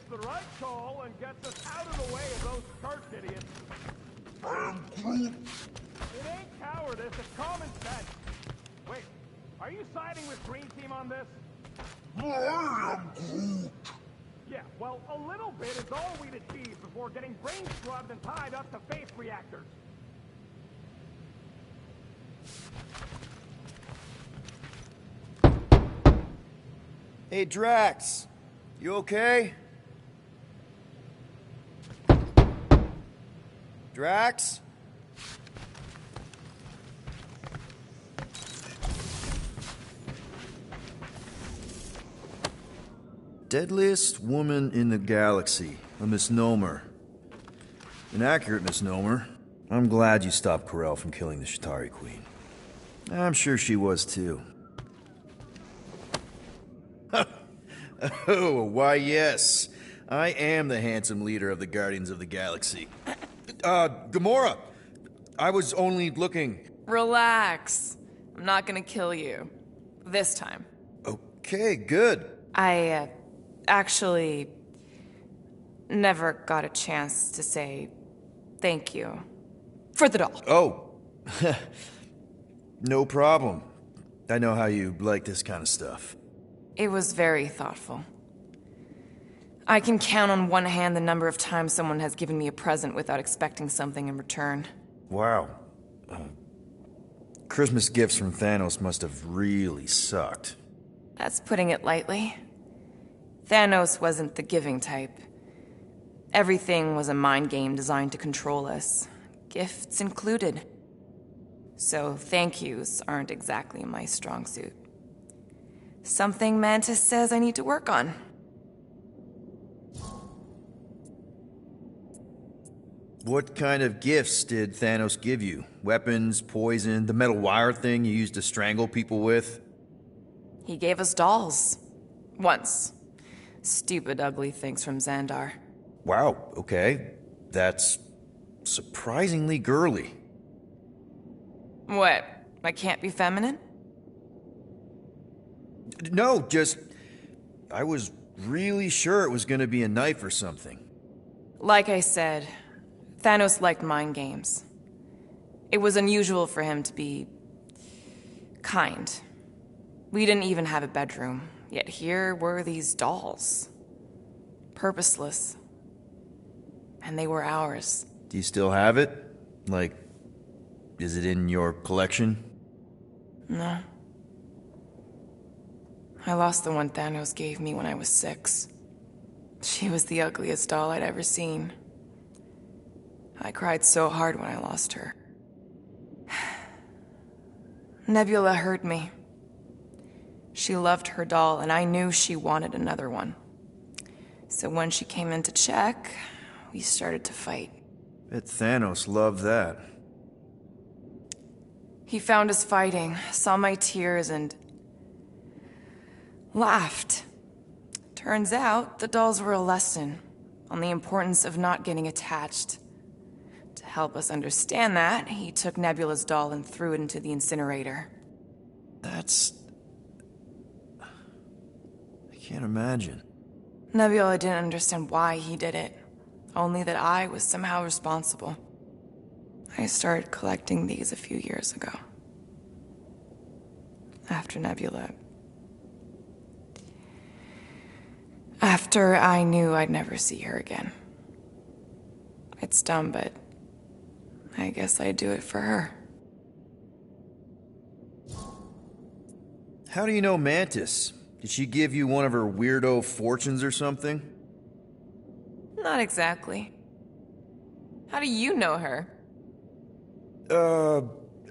the right call and gets us out of the way of those church idiots. I am Groot. It ain't cowardice, it's common sense. Wait, are you siding with Green Team on this? I am Groot. Yeah, well, a little bit is all we'd achieve before getting brain scrubbed and tied up to faith reactors. Hey, Drax. You okay? Drax? Deadliest woman in the galaxy. A misnomer. An accurate misnomer. I'm glad you stopped Ko-Rel from killing the Chitauri Queen. I'm sure she was too. Oh, why yes. I am the handsome leader of the Guardians of the Galaxy. Gamora! I was only looking... Relax. I'm not gonna kill you. This time. Okay, good. I, actually... never got a chance to say thank you. For the doll. Oh. No problem. I know how you like this kind of stuff. It was very thoughtful. I can count on one hand the number of times someone has given me a present without expecting something in return. Wow. Christmas gifts from Thanos must have really sucked. That's putting it lightly. Thanos wasn't the giving type. Everything was a mind game designed to control us, gifts included. So thank yous aren't exactly my strong suit. Something Mantis says I need to work on. What kind of gifts did Thanos give you? Weapons, poison, the metal wire thing you used to strangle people with? He gave us dolls. Once. Stupid, ugly things from Xandar. Wow, okay. That's surprisingly girly. What? I can't be feminine? No, just... I was really sure it was gonna be a knife or something. Like I said, Thanos liked mind games. It was unusual for him to be... kind. We didn't even have a bedroom, yet here were these dolls. Purposeless. And they were ours. Do you still have it? Like, is it in your collection? No. I lost the one Thanos gave me when I was 6. She was the ugliest doll I'd ever seen. I cried so hard when I lost her. Nebula hurt me. She loved her doll, and I knew she wanted another one. So when she came in to check, we started to fight. Bet Thanos loved that. He found us fighting, saw my tears, and laughed. Turns out, the dolls were a lesson on the importance of not getting attached. To help us understand that, he took Nebula's doll and threw it into the incinerator. That's... I can't imagine. Nebula didn't understand why he did it, only that I was somehow responsible. I started collecting these a few years ago. After Nebula. After I knew I'd never see her again. It's dumb, but I guess I'd do it for her. How do you know Mantis? Did she give you one of her weirdo fortunes or something? Not exactly. How do you know her?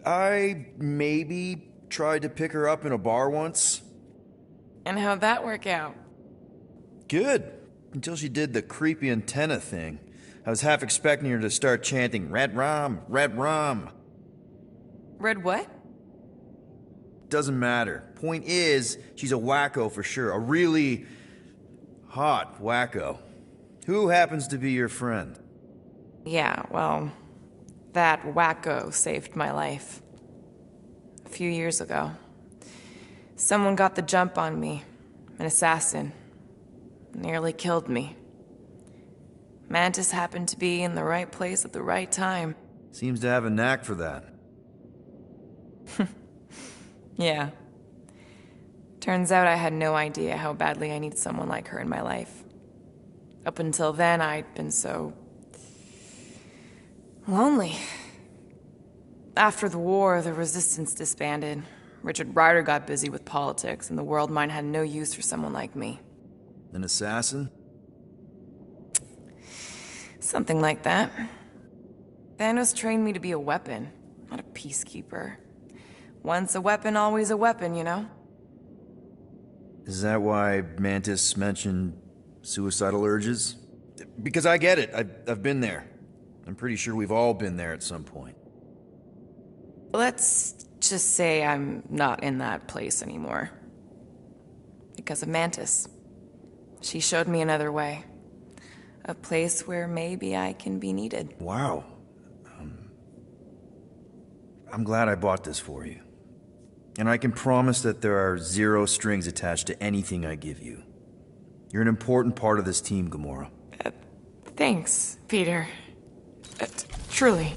I maybe tried to pick her up in a bar once. And how'd that work out? Good. Until she did the creepy antenna thing. I was half expecting her to start chanting, Red Rum, Red Rum. Red what? Doesn't matter. Point is, she's a wacko for sure. A really hot wacko. Who happens to be your friend? Yeah, well, that wacko saved my life. A few years ago. Someone got the jump on me. An assassin. Nearly killed me. Mantis happened to be in the right place at the right time. Seems to have a knack for that. Yeah. Turns out I had no idea how badly I need someone like her in my life. Up until then, I'd been so... lonely. After the war, the Resistance disbanded. Richard Ryder got busy with politics, and the world mine had no use for someone like me. An assassin? Something like that. Thanos trained me to be a weapon, not a peacekeeper. Once a weapon, always a weapon, you know? Is that why Mantis mentioned suicidal urges? Because I get it. I've been there. I'm pretty sure we've all been there at some point. Let's just say I'm not in that place anymore. Because of Mantis. She showed me another way. A place where maybe I can be needed. Wow. I'm glad I bought this for you. And I can promise that there are zero strings attached to anything I give you. You're an important part of this team, Gamora. Thanks, Peter. Truly.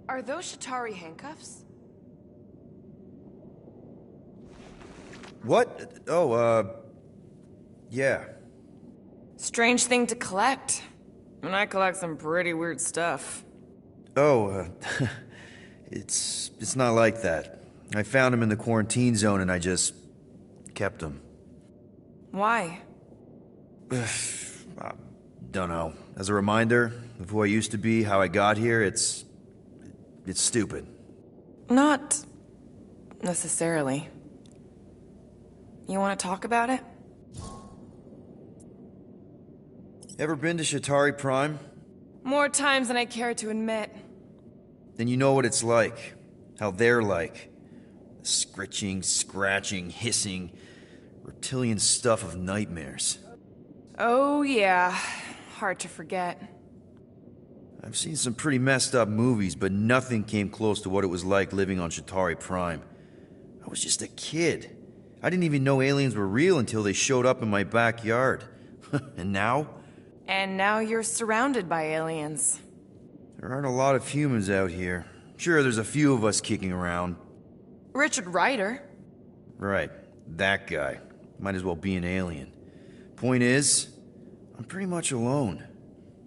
Are those Chitauri handcuffs? What? Yeah. Strange thing to collect. And I collect some pretty weird stuff. It's not like that. I found him in the quarantine zone and I just kept him. Why? Don't know. As a reminder of who I used to be, how I got here, it's stupid. Not necessarily. You want to talk about it? Ever been to Chitauri Prime? More times than I care to admit. Then you know what it's like. How they're like. The scritching, scratching, hissing, reptilian stuff of nightmares. Oh yeah, hard to forget. I've seen some pretty messed up movies, but nothing came close to what it was like living on Chitauri Prime. I was just a kid. I didn't even know aliens were real until they showed up in my backyard. And now? And now you're surrounded by aliens. There aren't a lot of humans out here. Sure, there's a few of us kicking around. Richard Ryder. Right, that guy. Might as well be an alien. Point is, I'm pretty much alone.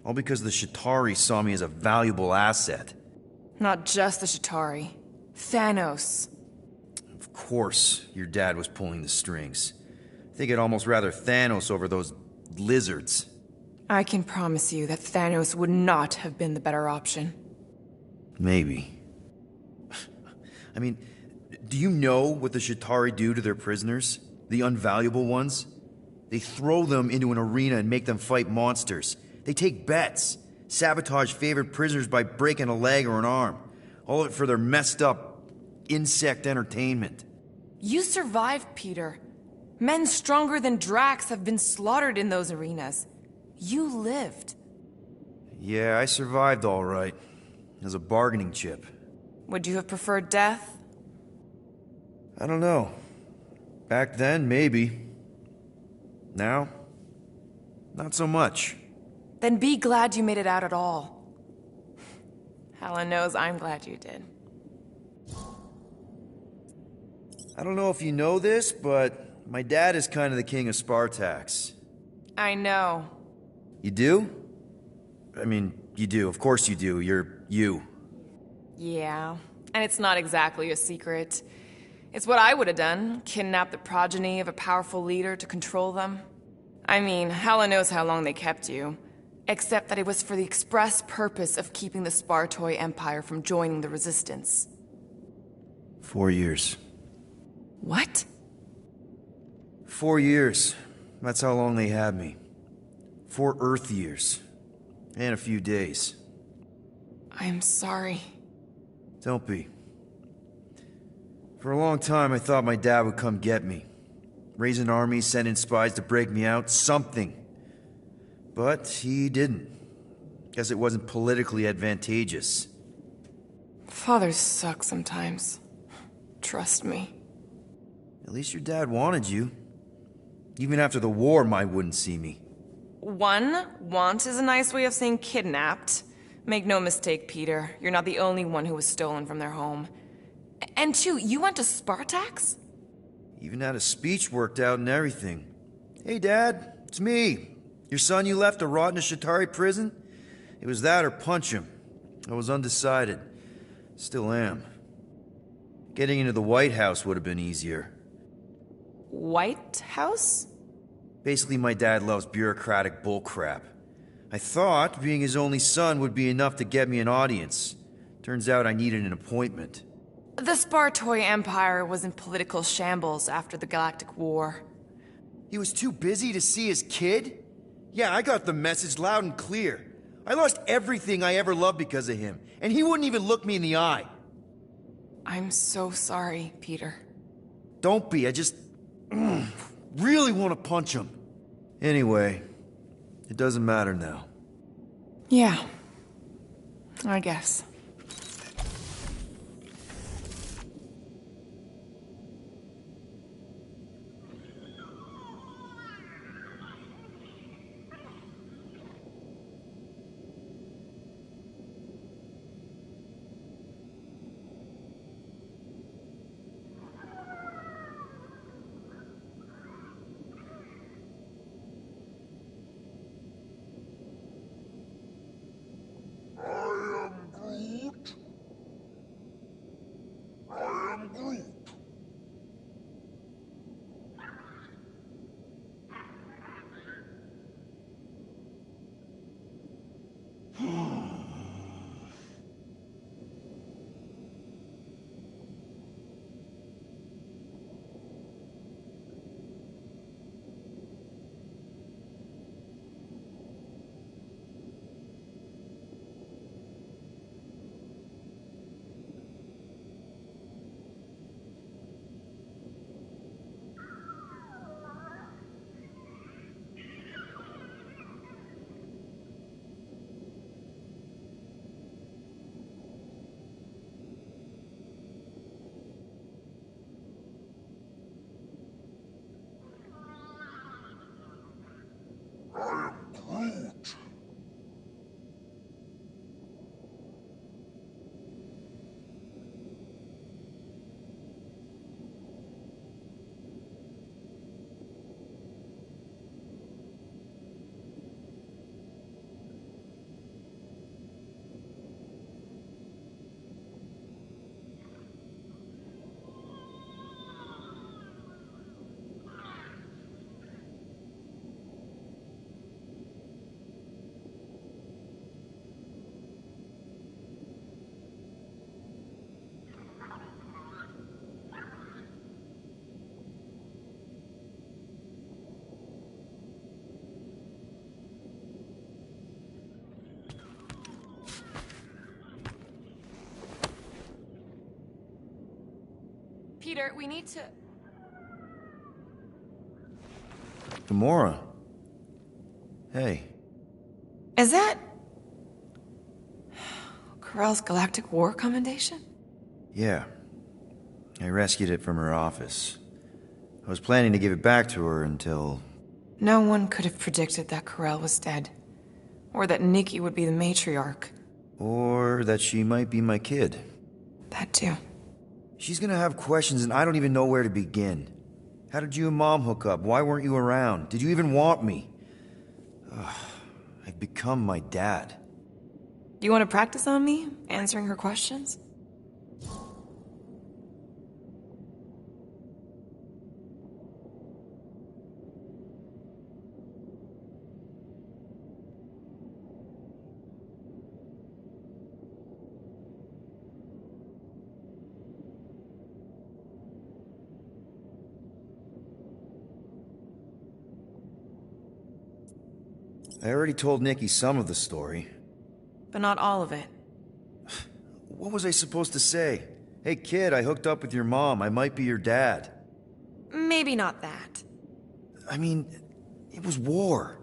All because the Chitauri saw me as a valuable asset. Not just the Chitauri. Thanos. Of course, your dad was pulling the strings. I think I'd almost rather Thanos over those lizards. I can promise you that Thanos would not have been the better option. Maybe. I mean, do you know what the Chitauri do to their prisoners? The unvaluable ones? They throw them into an arena and make them fight monsters. They take bets, sabotage favorite prisoners by breaking a leg or an arm. All of it for their messed up insect entertainment. You survived, Peter. Men stronger than Drax have been slaughtered in those arenas. You lived. Yeah, I survived all right. As a bargaining chip. Would you have preferred death? I don't know. Back then, maybe. Now, not so much. Then be glad you made it out at all. Helen knows I'm glad you did. I don't know if you know this, but my dad is kind of the king of Spartax. I know. You do? I mean, you do. Of course you do. You're you. Yeah, and it's not exactly a secret. It's what I would have done, kidnap the progeny of a powerful leader to control them. I mean, Helen knows how long they kept you. Except that it was for the express purpose of keeping the Spartoi Empire from joining the Resistance. 4 years. What? 4 years. That's how long they had me. 4 Earth years. And a few days. I'm sorry. Don't be. For a long time, I thought my dad would come get me. Raise an army, send in spies to break me out, something. But he didn't. Guess it wasn't politically advantageous. Fathers suck sometimes. Trust me. At least your dad wanted you. Even after the war, Mai wouldn't see me. Want is a nice way of saying kidnapped. Make no mistake, Peter. You're not the only one who was stolen from their home. And two, you went to Spartax? Even had a speech worked out and everything. Hey, Dad, it's me. Your son you left to rot in a Chitauri prison? It was that or punch him. I was undecided. Still am. Getting into the White House would have been easier. White House? Basically, my dad loves bureaucratic bullcrap. I thought being his only son would be enough to get me an audience. Turns out I needed an appointment. The Spartoi Empire was in political shambles after the Galactic War. He was too busy to see his kid? Yeah, I got the message loud and clear. I lost everything I ever loved because of him, and he wouldn't even look me in the eye. I'm so sorry, Peter. Don't be, I just really want to punch him. Anyway, it doesn't matter now. Yeah, I guess. I am Groot. Peter, we need to... Gamora. Hey. Is that... Corell's Galactic War Commendation? Yeah. I rescued it from her office. I was planning to give it back to her until... No one could have predicted that Corell was dead. Or that Nikki would be the matriarch. Or that she might be my kid. That too. She's gonna have questions and I don't even know where to begin. How did you and Mom hook up? Why weren't you around? Did you even want me? I've become my dad. Do you want to practice on me, answering her questions? I already told Nikki some of the story. But not all of it. What was I supposed to say? Hey kid, I hooked up with your mom. I might be your dad. Maybe not that. I mean, it was war.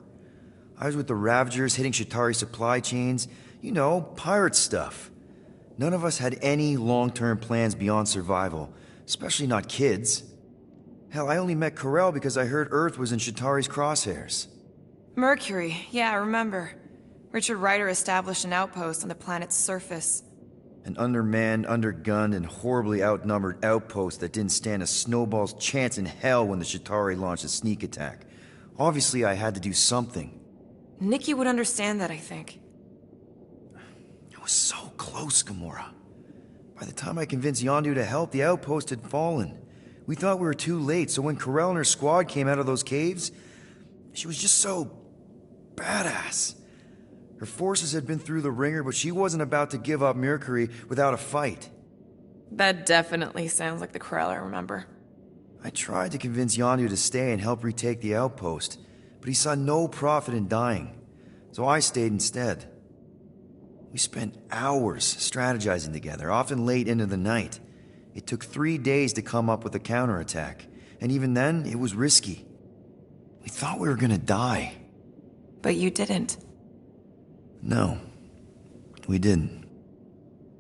I was with the Ravagers hitting Chitauri supply chains. You know, pirate stuff. None of us had any long-term plans beyond survival, especially not kids. Hell, I only met Corell because I heard Earth was in Chitauri's crosshairs. Mercury, yeah, I remember. Richard Ryder established an outpost on the planet's surface. An undermanned, undergunned, and horribly outnumbered outpost that didn't stand a snowball's chance in hell when the Chitauri launched a sneak attack. Obviously, I had to do something. Nikki would understand that, I think. It was so close, Gamora. By the time I convinced Yondu to help, the outpost had fallen. We thought we were too late, so when Corell and her squad came out of those caves, she was just so badass. Her forces had been through the ringer, but she wasn't about to give up Mercury without a fight. That definitely sounds like the Corell I remember. I tried to convince Yondu to stay and help retake the outpost, but he saw no profit in dying, so I stayed instead. We spent hours strategizing together, often late into the night. It took 3 days to come up with a counterattack, and even then, it was risky. We thought we were gonna die. But you didn't. No, we didn't.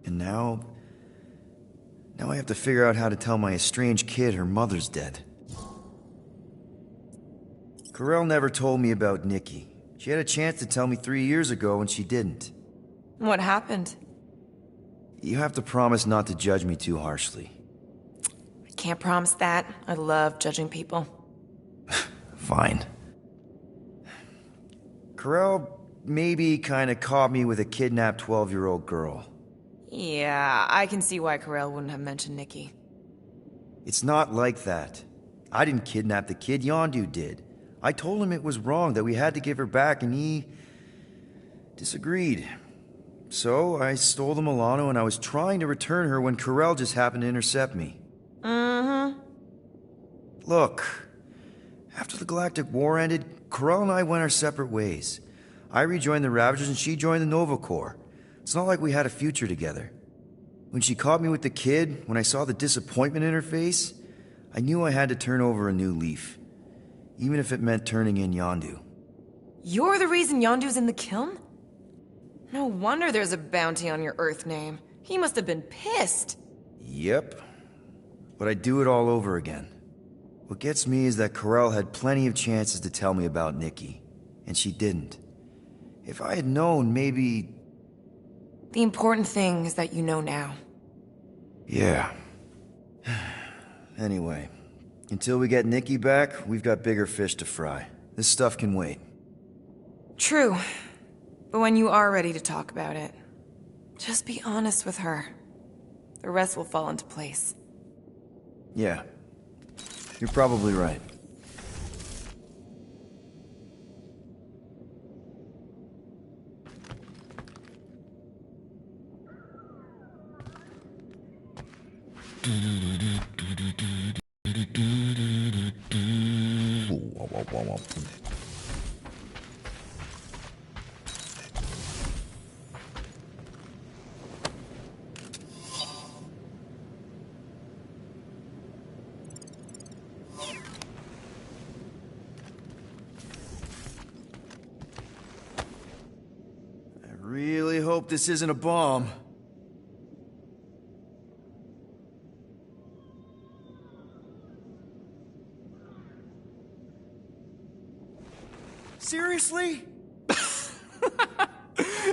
And now I have to figure out how to tell my estranged kid her mother's dead. Corell never told me about Nikki. She had a chance to tell me 3 years ago and she didn't. What happened? You have to promise not to judge me too harshly. I can't promise that. I love judging people. Fine. Corell maybe kinda caught me with a kidnapped 12-year-old girl. Yeah, I can see why Corell wouldn't have mentioned Nikki. It's not like that. I didn't kidnap the kid, Yondu did. I told him it was wrong, that we had to give her back, and he disagreed. So I stole the Milano and I was trying to return her when Corell just happened to intercept me. Mm-hmm. Look, after the Galactic War ended, Corell and I went our separate ways. I rejoined the Ravagers and she joined the Nova Corps. It's not like we had a future together. When she caught me with the kid, when I saw the disappointment in her face, I knew I had to turn over a new leaf. Even if it meant turning in Yondu. You're the reason Yondu's in the kiln? No wonder there's a bounty on your Earth name. He must have been pissed. Yep. But I'd do it all over again. What gets me is that Corell had plenty of chances to tell me about Nikki, and she didn't. If I had known, maybe... The important thing is that you know now. Yeah. Anyway, until we get Nikki back, we've got bigger fish to fry. This stuff can wait. True. But when you are ready to talk about it, just be honest with her. The rest will fall into place. Yeah. You're probably right. I really hope this isn't a bomb. Seriously?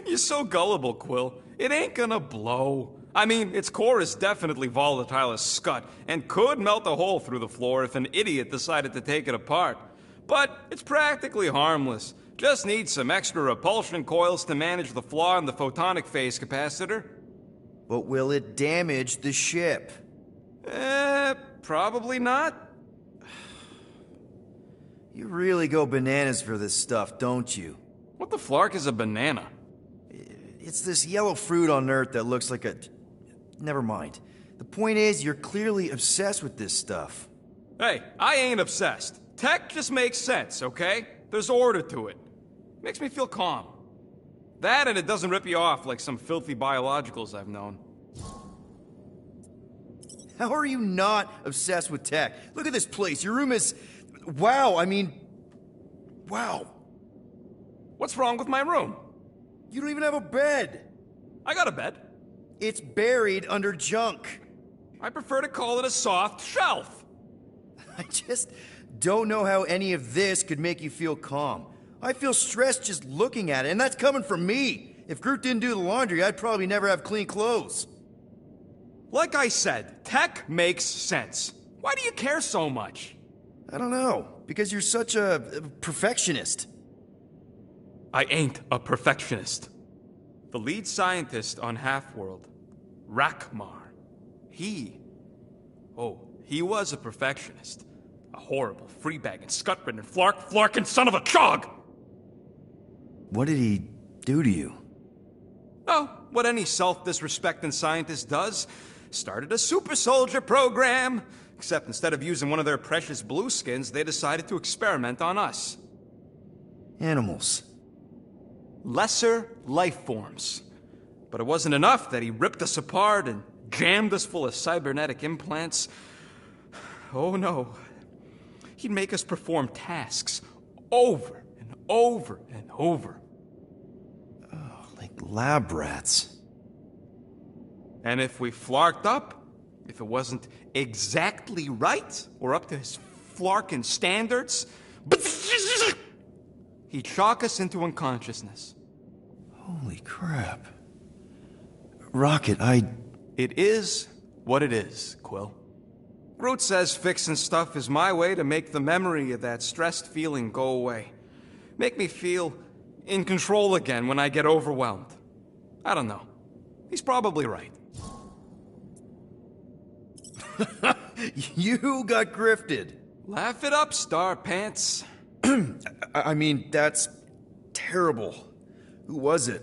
You're so gullible, Quill. It ain't gonna blow. I mean, its core is definitely volatile as scut, and could melt a hole through the floor if an idiot decided to take it apart. But it's practically harmless. Just needs some extra repulsion coils to manage the flaw in the photonic phase capacitor. But will it damage the ship? Probably not. You really go bananas for this stuff, don't you? What the flark is a banana? It's this yellow fruit on Earth that looks like a... Never mind. The point is, you're clearly obsessed with this stuff. Hey, I ain't obsessed. Tech just makes sense, okay? There's order to it. Makes me feel calm. That and it doesn't rip you off like some filthy biologicals I've known. How are you not obsessed with tech? Look at this place. Your room is... Wow, I mean... Wow. What's wrong with my room? You don't even have a bed. I got a bed. It's buried under junk. I prefer to call it a soft shelf. I just don't know how any of this could make you feel calm. I feel stressed just looking at it, and that's coming from me. If Groot didn't do the laundry, I'd probably never have clean clothes. Like I said, tech makes sense. Why do you care so much? I don't know, because you're such a perfectionist. I ain't a perfectionist. The lead scientist on Half-World, Rakmar, he was a perfectionist. A horrible, free-bagging, scut-ridden, flarkin' son of a chog! What did he do to you? Oh, what any self-disrespecting scientist does. Started a super soldier program. Except instead of using one of their precious blueskins, they decided to experiment on us. Animals. Lesser life forms. But it wasn't enough that he ripped us apart and jammed us full of cybernetic implants. Oh no. He'd make us perform tasks over and over and over. Oh, like lab rats. And if we flarked up, if it wasn't exactly right or up to his flarkin' standards, he'd shock us into unconsciousness. Holy crap. Rocket, It is what it is, Quill. Groot says fixing stuff is my way to make the memory of that stressed feeling go away. Make me feel in control again when I get overwhelmed. I don't know. He's probably right. You got grifted. Laugh it up, Star Pants. I mean, that's terrible. Who was it?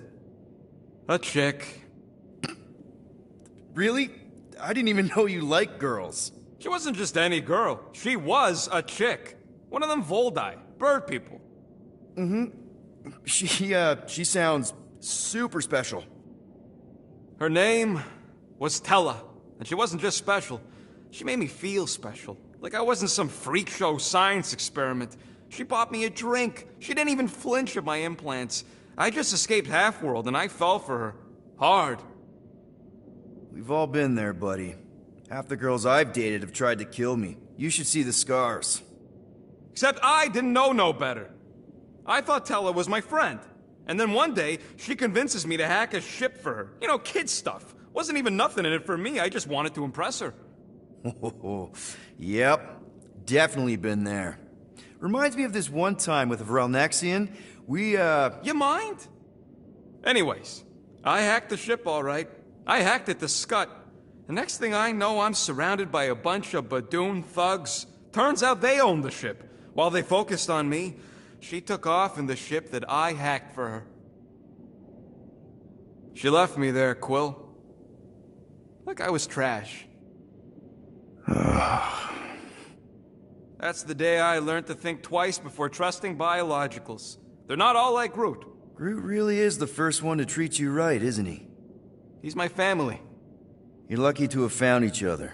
A chick. Really? I didn't even know you liked girls. She wasn't just any girl. She was a chick. One of them Voldi, bird people. She sounds super special. Her name was Tella, and she wasn't just special. She made me feel special, like I wasn't some freak show science experiment. She bought me a drink. She didn't even flinch at my implants. I just escaped Half-World, and I fell for her. Hard. We've all been there, buddy. Half the girls I've dated have tried to kill me. You should see the scars. Except I didn't know no better. I thought Tella was my friend. And then one day, she convinces me to hack a ship for her. You know, kid stuff. Wasn't even nothing in it for me, I just wanted to impress her. Yep, definitely been there. Reminds me of this one time with Vrelnexian. You mind? Anyways, I hacked the ship all right. I hacked it to Scut. The next thing I know, I'm surrounded by a bunch of Badoon thugs. Turns out they owned the ship. While they focused on me, she took off in the ship that I hacked for her. She left me there, Quill. Like I was trash. That's the day I learned to think twice before trusting biologicals. They're not all like Groot. Groot really is the first one to treat you right, isn't he? He's my family. You're lucky to have found each other.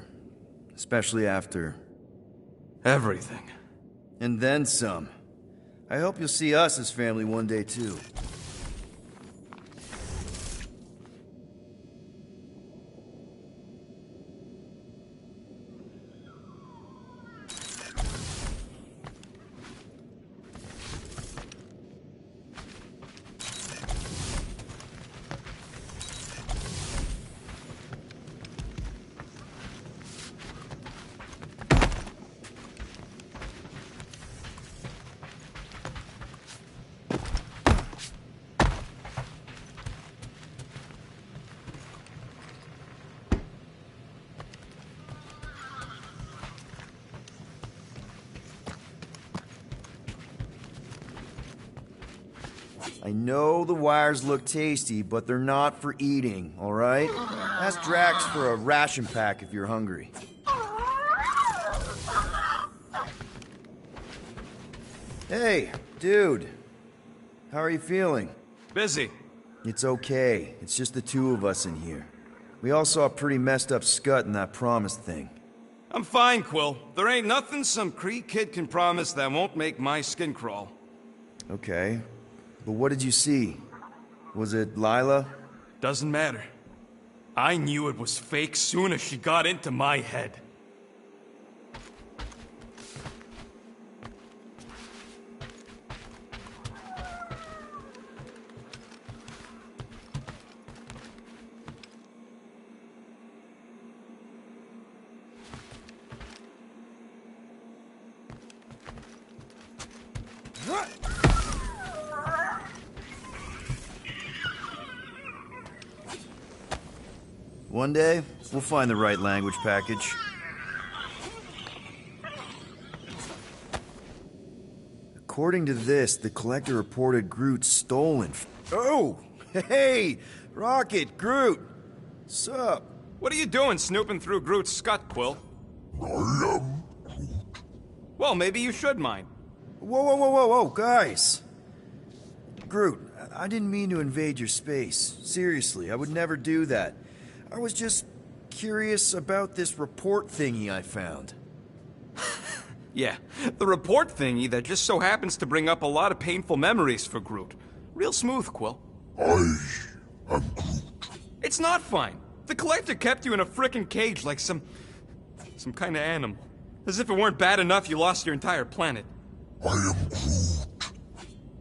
Especially after... everything. And then some. I hope you'll see us as family one day, too. I know the wires look tasty, but they're not for eating, all right? Ask Drax for a ration pack if you're hungry. Hey, dude. How are you feeling? Busy. It's okay. It's just the two of us in here. We all saw a pretty messed up scut in that promise thing. I'm fine, Quill. There ain't nothing some Kree kid can promise that won't make my skin crawl. Okay. But what did you see? Was it Lila? Doesn't matter. I knew it was fake soon as she got into my head. One day, we'll find the right language package. According to this, the Collector reported Groot stolen. Oh! Hey! Rocket, Groot! Sup? What are you doing snooping through Groot's scut, Quill? I am Well, maybe you should mind. Whoa, guys! Groot, I didn't mean to invade your space. Seriously, I would never do that. I was just curious about this report thingy I found. Yeah, the report thingy that just so happens to bring up a lot of painful memories for Groot. Real smooth, Quill. I am Groot. It's not fine. The Collector kept you in a frickin' cage like some kind of animal. As if it weren't bad enough you lost your entire planet. I am Groot.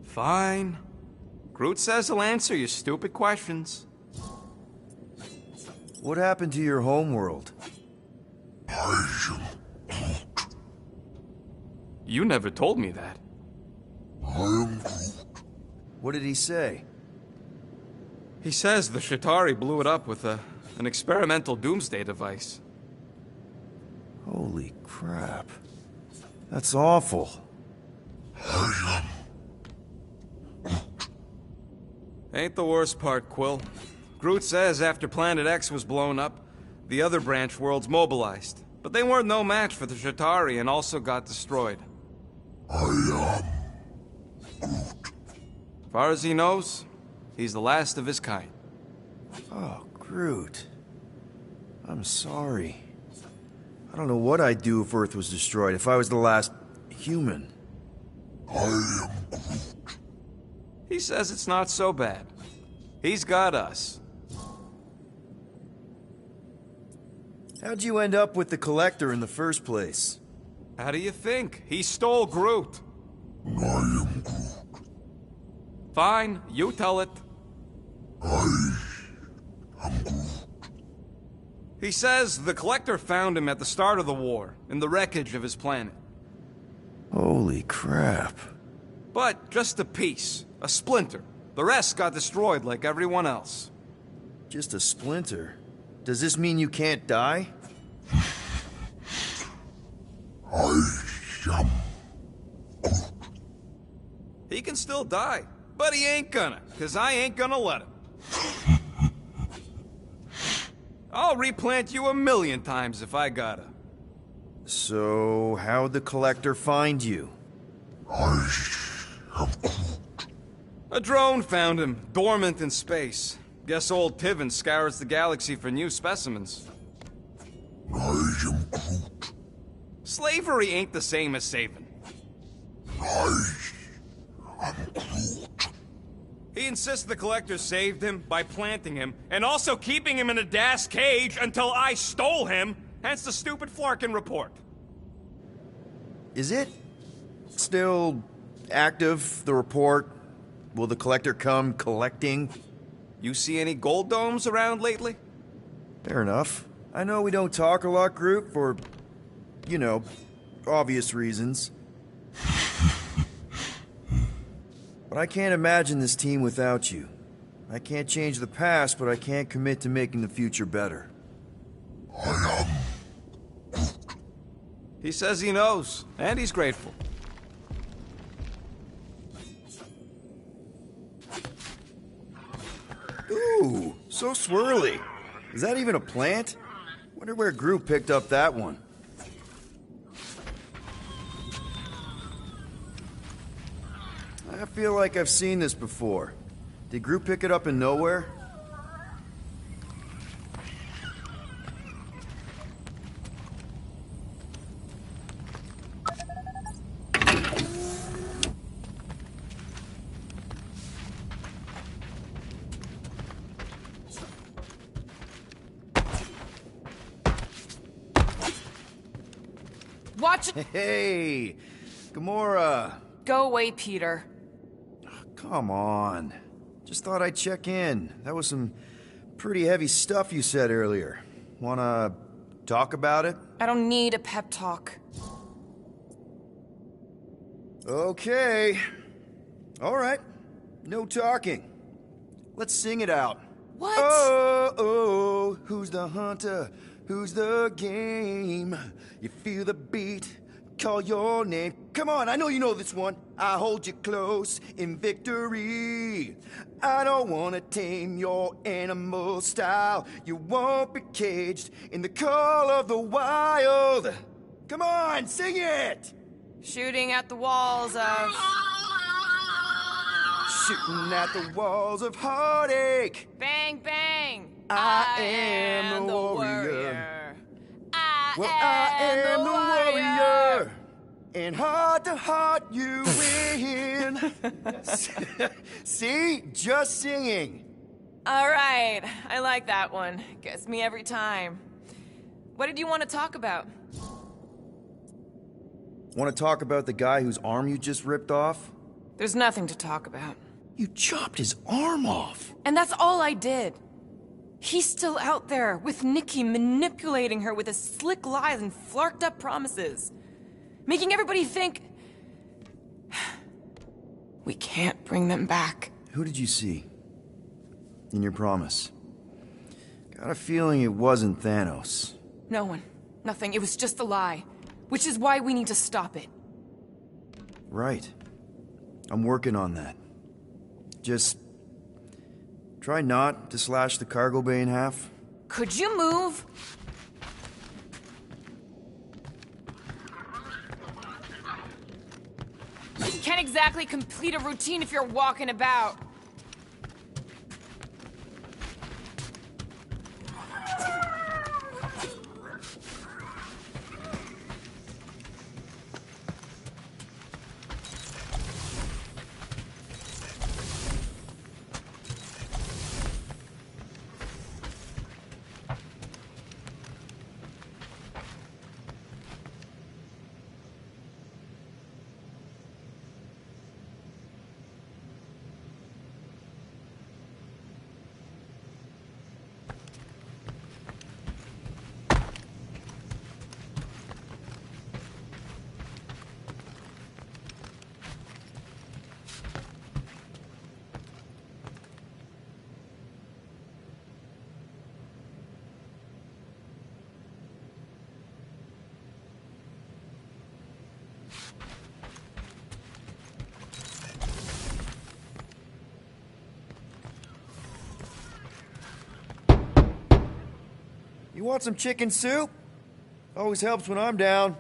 Fine. Groot says he'll answer your stupid questions. What happened to your homeworld? I am Groot. You never told me that. I am Groot. What did he say? He says the Chitauri blew it up with an experimental doomsday device. Holy crap. That's awful. I am Ain't the worst part, Quill. Groot says after Planet X was blown up, the other branch worlds mobilized. But they weren't no match for the Chitauri and also got destroyed. Groot. Far as he knows, he's the last of his kind. Oh, Groot. I'm sorry. I don't know what I'd do if Earth was destroyed, if I was the last human. I am Groot. He says it's not so bad. He's got us. How'd you end up with the Collector in the first place? How do you think? He stole Groot. I am Groot. Fine, you tell it. I am Groot. He says the Collector found him at the start of the war, in the wreckage of his planet. Holy crap. But just a piece, a splinter. The rest got destroyed like everyone else. Just a splinter? Does this mean you can't die? I am Groot. He can still die, but he ain't gonna, 'cause I ain't gonna let him. I'll replant you 1,000,000 times if I gotta. So, how'd the Collector find you? I am Groot. A drone found him, dormant in space. Guess old Tiven scours the galaxy for new specimens. I am Groot. Slavery ain't the same as saving. I am Groot. He insists the Collector saved him by planting him, and also keeping him in a das cage until I stole him, hence the stupid Flarkin report. Is it still active, the report? Will the Collector come collecting? You see any gold domes around lately? Fair enough. I know we don't talk a lot, Groot, for, you know, obvious reasons. But I can't imagine this team without you. I can't change the past, but I can't commit to making the future better. I am He says he knows, and he's grateful. Ooh, so swirly. Is that even a plant? Wonder where Groot picked up that one. I feel like I've seen this before. Did Groot pick it up in nowhere? Watch it! Hey, Gamora. Go away, Peter. Come on. Just thought I'd check in. That was some pretty heavy stuff you said earlier. Wanna talk about it? I don't need a pep talk. Okay. All right. No talking. Let's sing it out. What? Oh, oh, who's the hunter? Who's the game? You feel the beat, call your name. Come on, I know you know this one. I hold you close in victory. I don't wanna tame your animal style. You won't be caged in the call of the wild. Come on, sing it! Shooting at the walls of... Shooting at the walls of heartache. Bang, bang! I am the warrior. I am the warrior. And heart to heart, you win. See? Just singing. All right, I like that one. Gets me every time. What did you want to talk about? Want to talk about the guy whose arm you just ripped off? There's nothing to talk about. You chopped his arm off. And that's all I did. He's still out there, with Nikki manipulating her with his slick lies and flarked up promises. Making everybody think... we can't bring them back. Who did you see? In your promise? Got a feeling it wasn't Thanos. No one. Nothing. It was just a lie. Which is why we need to stop it. Right. I'm working on that. Just... try not to slash the cargo bay in half. Could you move? You can't exactly complete a routine if you're walking about. You want some chicken soup? Always helps when I'm down.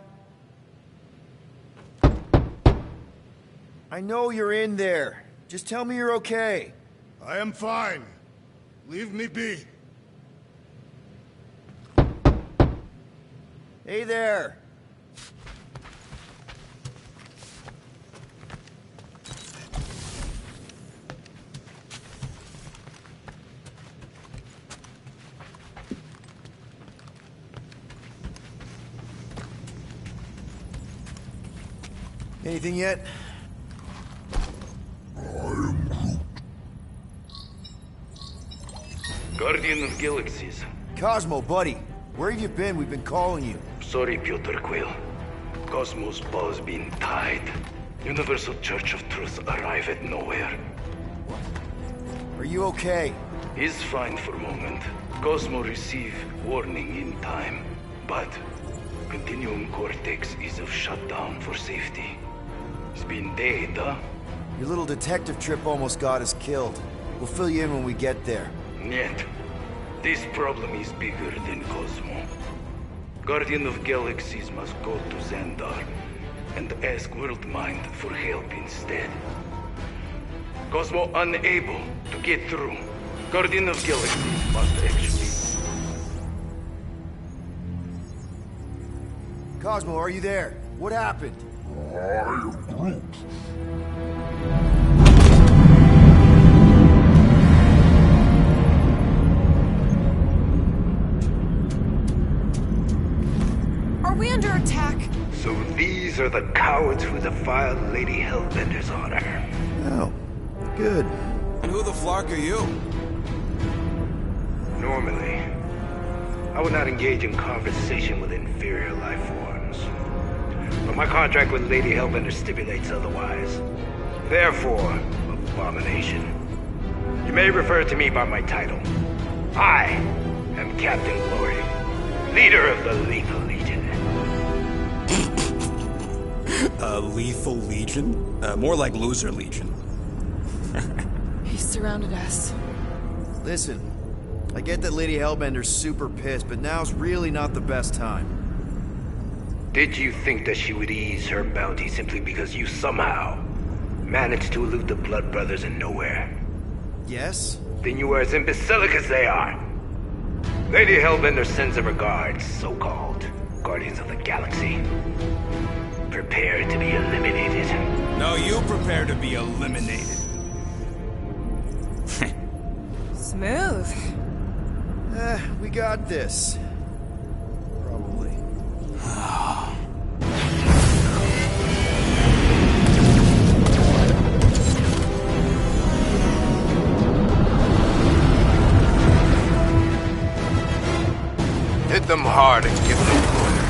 I know you're in there. Just tell me you're okay. I am fine. Leave me be. Hey there. Anything yet? Guardian of Galaxies. Cosmo, buddy. Where have you been? We've been calling you. Sorry, Piotr Quill. Cosmos ball's been tied. Universal Church of Truth arrive at nowhere. Are you okay? He's fine for moment. Cosmo receive warning in time. But Continuum Cortex is of shutdown for safety. It's been dead, huh? Your little detective trip almost got us killed. We'll fill you in when we get there. Yet, this problem is bigger than Cosmo. Guardian of Galaxies must go to Xandar and ask Worldmind for help instead. Cosmo unable to get through. Guardian of Galaxies must actually... Cosmo, are you there? What happened? I am Groot. Are we under attack? So are the cowards who defiled Lady Hellbender's honor. Oh, good. And who the flark are you? Normally, I would not engage in conversation with inferior life forms. But my contract with Lady Hellbender stipulates otherwise. Therefore, abomination. You may refer to me by my title. I am Captain Glory, leader of the Lethal Legion. Lethal Legion? More like Loser Legion. He surrounded us. Listen, I get that Lady Hellbender's super pissed, but now's really not the best time. Did you think that she would ease her bounty simply because you somehow managed to elude the Blood Brothers in nowhere? Yes? Then you are as imbecilic as they are. Lady Hellbender sends her regards, so-called Guardians of the Galaxy. Prepare to be eliminated. No, you prepare to be eliminated. Smooth. We got this. Probably. Hit them hard and give them quarter.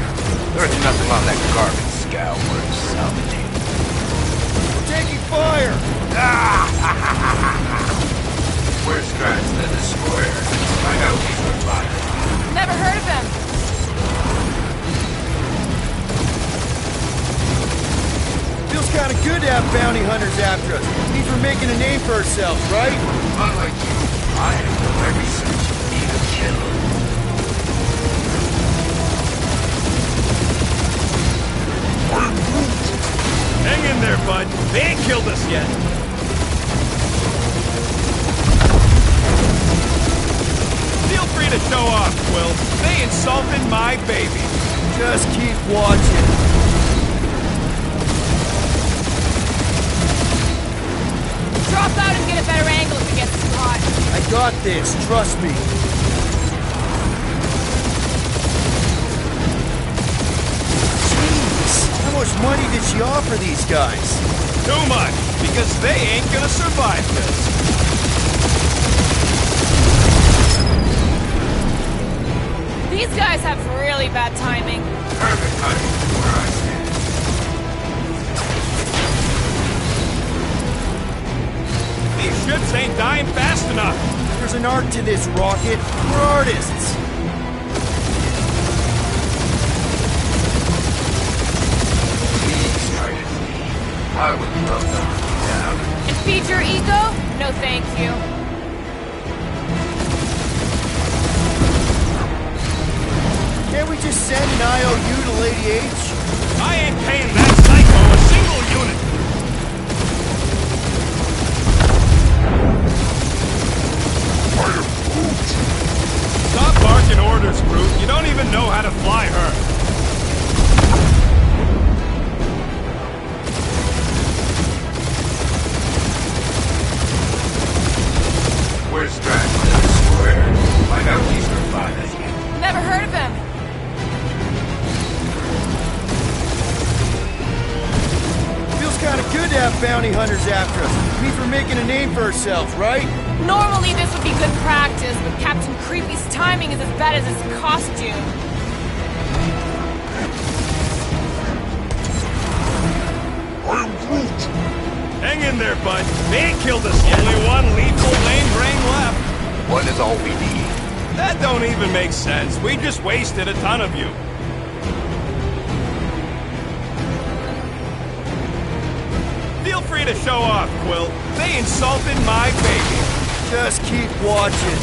There's nothing on that garbage scow worth salvaging. We're taking fire! Where's Strax the Destroyer? Find out he's the body. Never heard of him. Feels kind of good to have bounty hunters after us. Means we're making a name for ourselves, right? Unlike you, I am the very search need a kill. Hang in there, bud. They ain't killed us yet. Feel free to show off, Quill. They insulted my baby. Just keep watching. Drop out and get a better angle if it gets too hot. I got this, trust me. Jeez, how much money did she offer these guys? Too much, because they ain't gonna survive this. These guys have really bad timing. Perfect timing where I stand. These ships ain't dying fast enough. There's an art to this, Rocket. We're artists. Please guide me. I would love to hunt you down. And feed your ego? No thank you. Can't we just send an IOU to Lady H? I ain't paying that psycho a single unit. Stop barking orders, Groot. You don't even know how to fly her. Where's Strax the Destroyer? Find out he's the body. Never heard of him. Feels kind of good to have bounty hunters after us. Means we're making a name for ourselves, right? Normally this would be good practice, but Captain Creepy's timing is as bad as his costume. Hang in there, bud. They ain't killed us yet. Only one lethal lame brain left. One is all we need. That don't even make sense. We just wasted a ton of you. Feel free to show off, Quill. They insulted my baby. Just keep watching.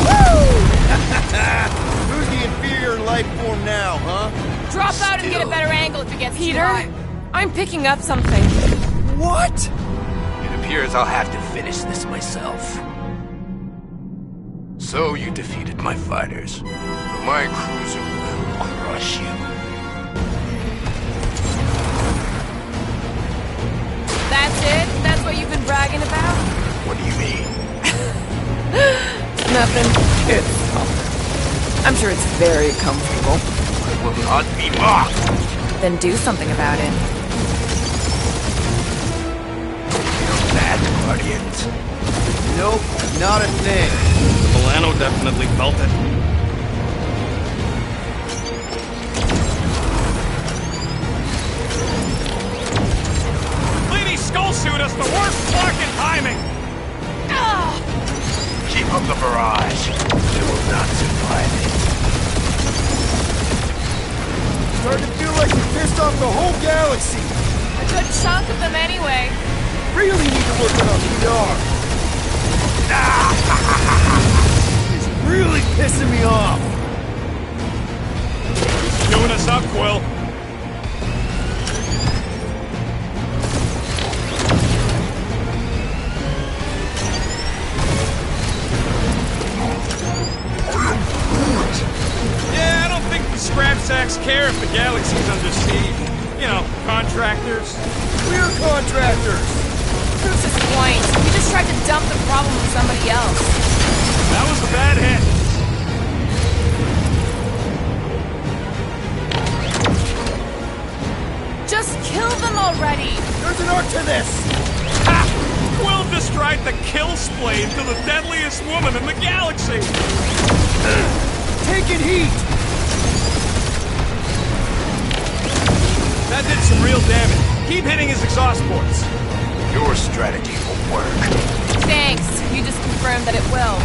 Woo! Who's the inferior life form now, huh? Drop out and get a better angle if it gets too hot. Peter, I'm picking up something. What? It appears I'll have to finish this myself. So you defeated my fighters, but my cruiser will crush you. That's it? That's what you've been bragging about? What do you mean? Nothing. I'm sure it's very comfortable. I will not be mocked! Then do something about it. That, Guardians. Nope, not a thing. Milano definitely felt it. Lady Skullsuit has the worst fucking timing! Keep up the barrage. They will not survive it. Starting to feel like you pissed off the whole galaxy. A good chunk of them anyway. Really need to work on PR. It's really pissing me off. Doing us up, Quill. Yeah, I don't think the scrap sacks care if the galaxy's under siege. You know, contractors. We're contractors. Proves his point. We just tried to dump the problem on somebody else. That was a bad hit. Just kill them already! There's an arc to this. Ha! Quill just tried to kill Splade to the deadliest woman in the galaxy. Taking heat. That did some real damage. Keep hitting his exhaust ports. Your strategy will work. Thanks. You just confirmed that it will.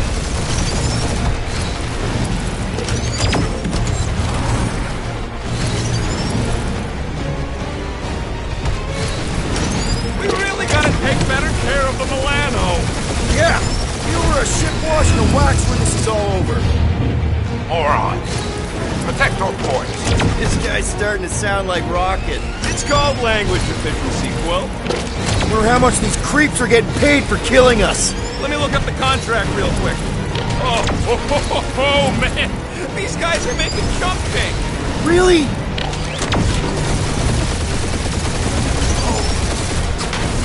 We really gotta take better care of the Milano. Yeah, you were a ship washing the wax when this is all over. Moron. Protect our ports. This guy's starting to sound like Rocket. It's called language efficiency, Quill. Wonder how much these creeps are getting paid for killing us. Let me look up the contract real quick. Oh, man. These guys are making jump pink. Really?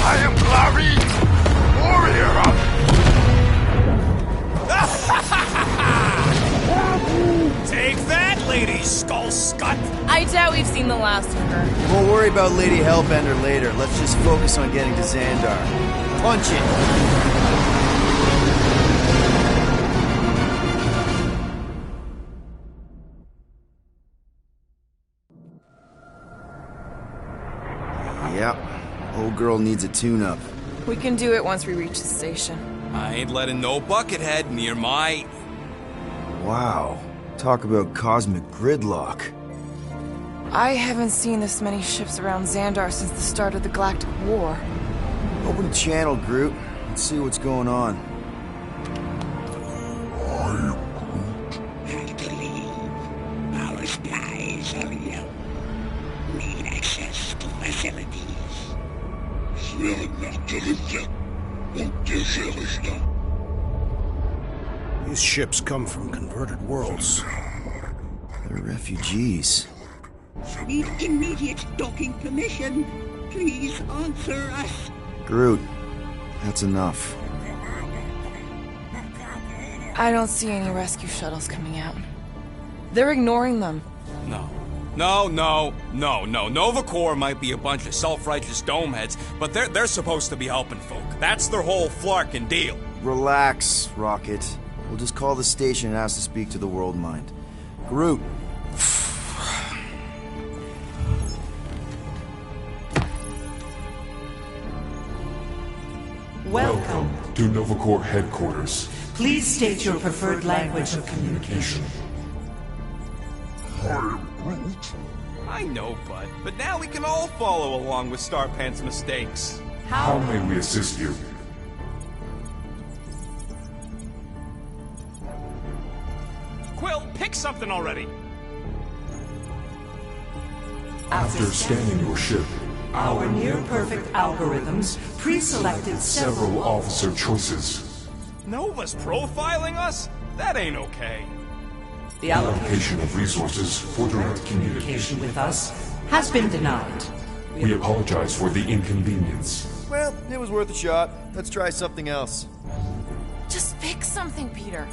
I am Glavi, warrior of... Take that, Lady Skullscut. I doubt we've seen the last of her. We'll worry about Lady Hellbender later. Let's just focus on getting to Xandar. Punch it! Yep. Old girl needs a tune-up. We can do it once we reach the station. I ain't letting no buckethead near my... Wow. Talk about cosmic gridlock. I haven't seen this many ships around Xandar since the start of the Galactic War. Open the channel, Groot. Let's see what's going on. I believe our skies are yellow. Need access to facilities. These ships come from converted worlds. They're refugees. Need immediate docking permission. Please answer us. Groot, that's enough. I don't see any rescue shuttles coming out. They're ignoring them. No. Nova Corps might be a bunch of self-righteous domeheads, but they're supposed to be helping folk. That's their whole flarkin' deal. Relax, Rocket. We'll just call the station and ask to speak to the World Mind. Groot. Welcome to Nova Corps headquarters. Please state your preferred language of communication. I know, Bud, but now we can all follow along with Starpant's mistakes. How may we assist you? Quill, pick something already! After scanning your ship, Our near-perfect algorithms pre-selected several officer choices. Nova's profiling us? That ain't okay. The allocation Allocation of resources for direct communication. with us has been denied. We apologize for the inconvenience. Well, it was worth a shot. Let's try something else. Just pick something, Peter.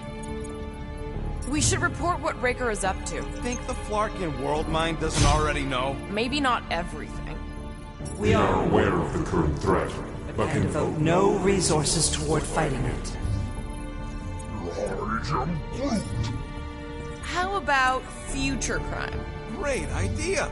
We should report what Raker is up to. Think the Flarkin world mind doesn't already know? Maybe not everything. We are aware of the current threat, but And can devote no resources toward fighting it. How about future crime? Great idea.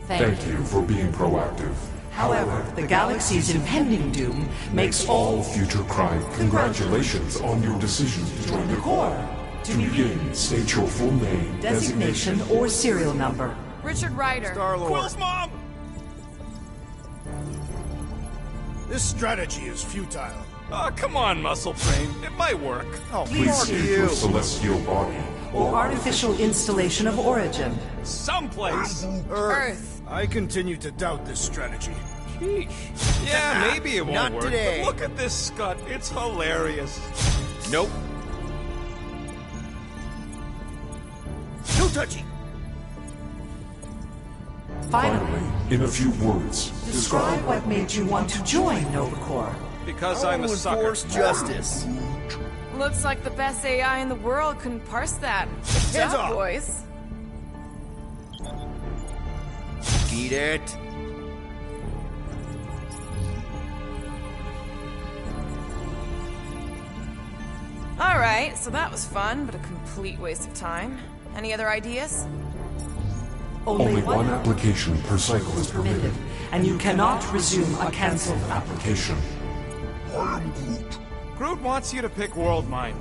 thank you for being proactive. However, the galaxy's impending doom makes All future crime, congratulations on your decision to join the Corps. To begin, state your full name, designation or serial number. Richard Ryder. Star-Lord. Quill's mom! This strategy is futile. Oh, come on, Muscle Brain. It might work. Oh, Please fuck state you. your celestial body. Or artificial installation of origin. Someplace. Earth. I continue to doubt this strategy. Sheesh. Yeah, maybe it won't Not work. today. But look at this scut. It's hilarious. Nope. No touchy! Finally, In a few words, describe what made you want to join Nova Corps. Because I I'm a want to sucker. enforce justice. Looks like the best AI in the world couldn't parse that. Good Hands job, off. boys. Eat it. Alright, so that was fun, but a complete waste of time. Any other ideas? only one application per cycle is permitted. And you cannot resume a cancelled Application. Groot wants you to pick World Mind.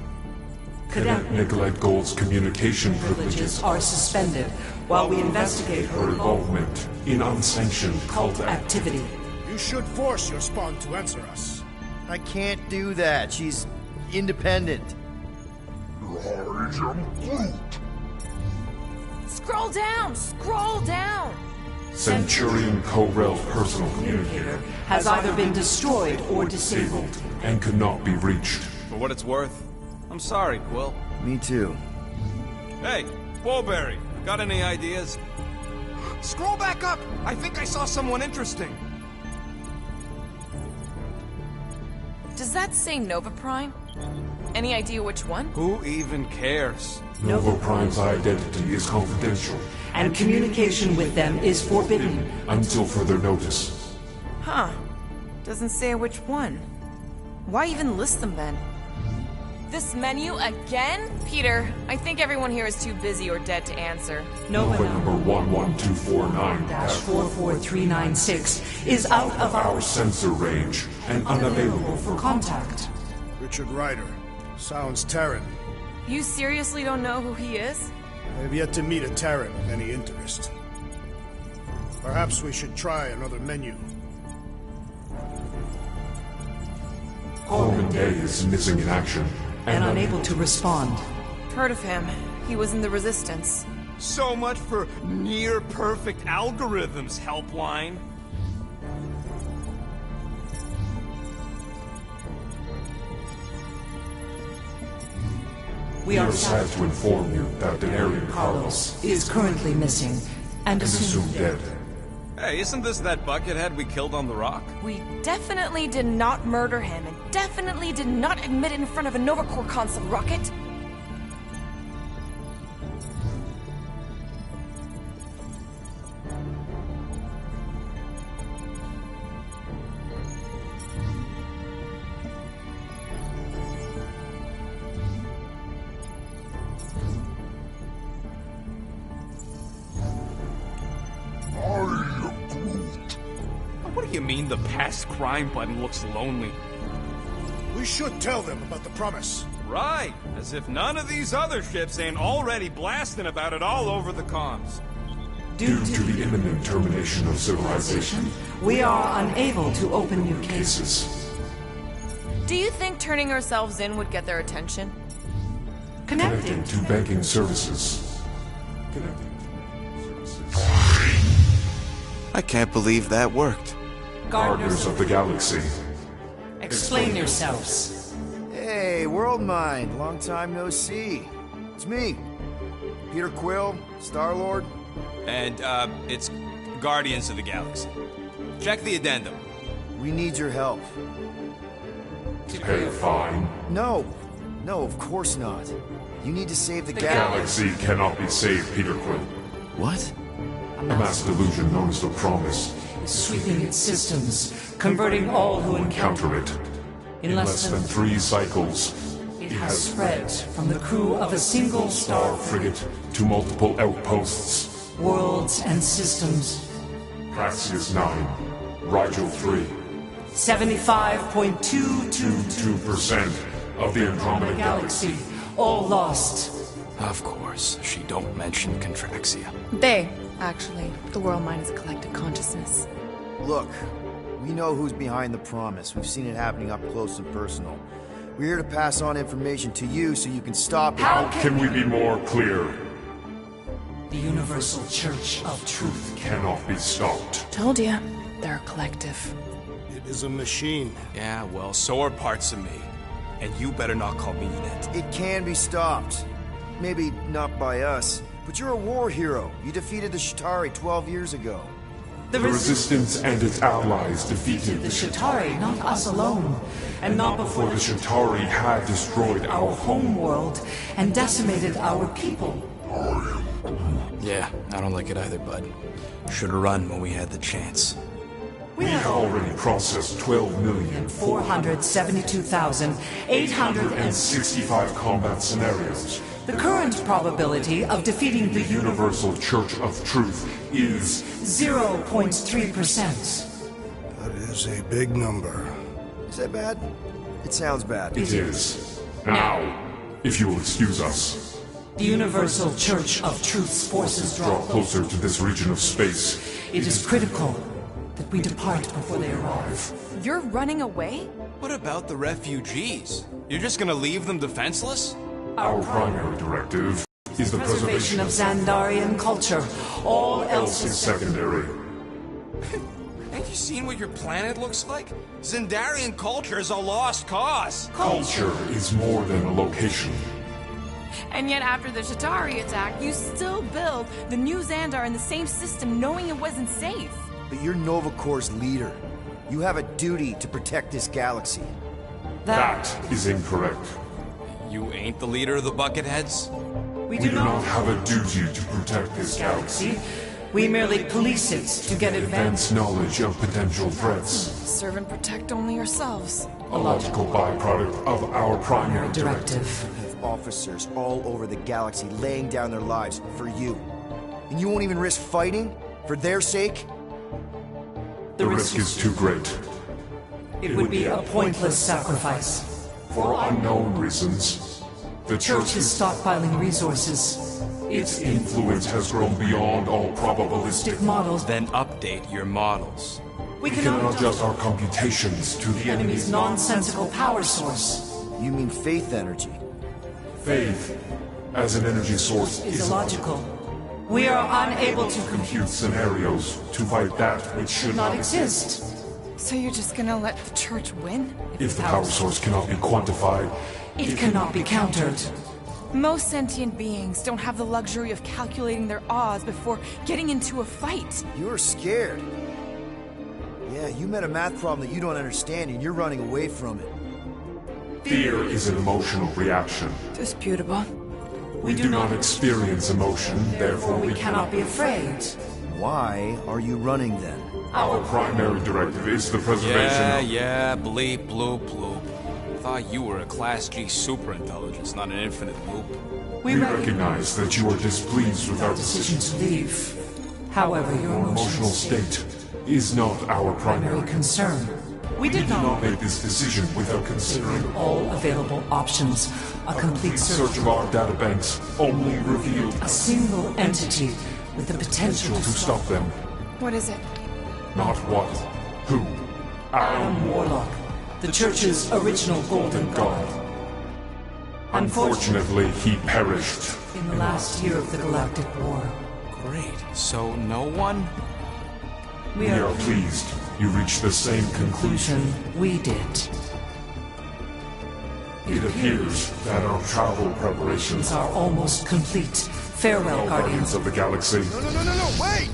Cadet Nicolette Gold's communication privileges privileges are suspended while we investigate her involvement in unsanctioned cult activity. You should force your spawn to answer us. I can't do that. She's independent. Scroll down! Scroll down! Centurion Co-Rel's personal communicator Has either been destroyed or disabled. and could not be reached. For what it's worth, I'm sorry, Quill. Me too. Hey, Woolberry, got any ideas? Scroll back up! I think I saw someone interesting. Does that say Nova Prime? Any idea which one? Who even cares? Nova Prime's identity is confidential And communication with them is forbidden. until further notice. Huh. Doesn't say which one. Why even list them then? This menu again? Peter, I think everyone here is too busy or dead to answer. Nova number 11249 -44396 is out of our our sensor range and unavailable for contact. Richard Ryder. Sounds Terran. You seriously don't know who he is? I have yet to meet a Terran of any interest. Perhaps we should try another menu. Coleman Day is missing in action And unable to respond. Heard of him. He was in the Resistance. So much for near-perfect algorithms, Helpline. We are sad to inform you that Denarian Carlos is currently missing and is assumed assumed dead. Hey, isn't this that buckethead we killed on the rock? We definitely did not murder him, and definitely did not admit it in front of a Nova Corps console rocket. What do you mean the past crime button looks lonely? We should tell them about the promise. Right, as if none of these other ships ain't already blasting about it all over the comms. Due to the imminent termination of civilization, we are unable to open new cases. cases. Do you think turning ourselves in would get their attention? Connecting to banking services. Connecting to banking services. I can't believe that worked. Gardeners of the Galaxy. Explain yourselves. Hey, World Mind. Long time no see. It's me. Peter Quill, Star-Lord. And, it's Guardians of the Galaxy. Check the addendum. We need your help. Pay a fine. No. No, of course not. You need to save the Galaxy cannot be saved, Peter Quill. What? A mass delusion known as the Promise Sweeping its systems, converting all who encounter it. In less than 3 cycles, it has spread from the crew of a single star frigate to multiple outposts, worlds and systems. Praxis 9, Rigel 3. 75.222% of the Andromeda Galaxy. All lost. Of course, she don't mention Contraxia. They, actually. The world mind is a collective consciousness. Look, we know who's behind the Promise. We've seen it happening up close and personal. We're here to pass on information to you so you can stop it. How can we be more clear? The Universal Church of Truth cannot be stopped. Told you, they're a collective. It is a machine. Yeah, well, so are parts of me. And you better not call me Net. It can be stopped. Maybe not by us, but you're a war hero. You defeated the Chitauri 12 years ago. The Resistance and its allies defeated the Chitauri, not us alone. And not before the Chitauri had destroyed our home world and decimated our people. Yeah, I don't like it either, bud. Should've run when we had the chance. We have already processed 12,472,865 combat scenarios. The current probability of defeating the Universal Church of Truth is 0.3%. That is a big number. Is that bad? It sounds bad. It is. Now, if you will excuse us. The Universal Church of Truth's forces draw closer to this region of space. It is critical that we depart before they arrive. You're running away? What about the refugees? You're just gonna leave them defenseless? Our primary directive is the preservation of Xandarian culture. All else is secondary. Have you seen what your planet looks like? Xandarian culture is a lost cause. Culture is more than a location. And yet after the Chitauri attack, you still build the new Xandar in the same system knowing it wasn't safe. But you're Nova Corps' leader. You have a duty to protect this galaxy. That is incorrect. You ain't the leader of the Bucketheads? We do not have a duty to protect this galaxy. We merely police it to get advanced knowledge of potential threats. Serve and protect only yourselves. A logical byproduct of our primary directive. We have officers all over the galaxy laying down their lives for you. And you won't even risk fighting? For their sake? The risk is too great. It would be a pointless sacrifice. For unknown reasons, the Church is stockpiling resources. Its influence has grown beyond all probabilistic models. Then update your models. We cannot adjust our computations to the enemy's nonsensical power source. You mean faith energy? Faith, as an energy source, is illogical. We are unable to compute scenarios to fight that which should not exist. So you're just gonna let the Church win? If the power source cannot be quantified, it cannot be countered. Most sentient beings don't have the luxury of calculating their odds before getting into a fight. You're scared. Yeah, you met a math problem that you don't understand and you're running away from it. Fear is an emotional reaction. Disputable. We do not experience emotion, therefore we cannot be afraid. Why are you running then? Our primary directive is the preservation Yeah, bleep, bloop, bloop. Thought you were a Class G superintelligence, not an infinite loop. We recognize that you are displeased with our decision to leave. However, your emotional state is not our primary concern. We did not make this decision without considering all available options. A complete search of our databanks only revealed a single entity with the potential to stop them. What is it? Not what, who. Adam Warlock, the Church's original Golden God. Unfortunately, he perished in the last year of the Galactic War. Great. So no one? We are pleased you reached the same conclusion we did. It appears that our travel preparations are almost complete. Farewell, Guardians of the Galaxy. No, wait!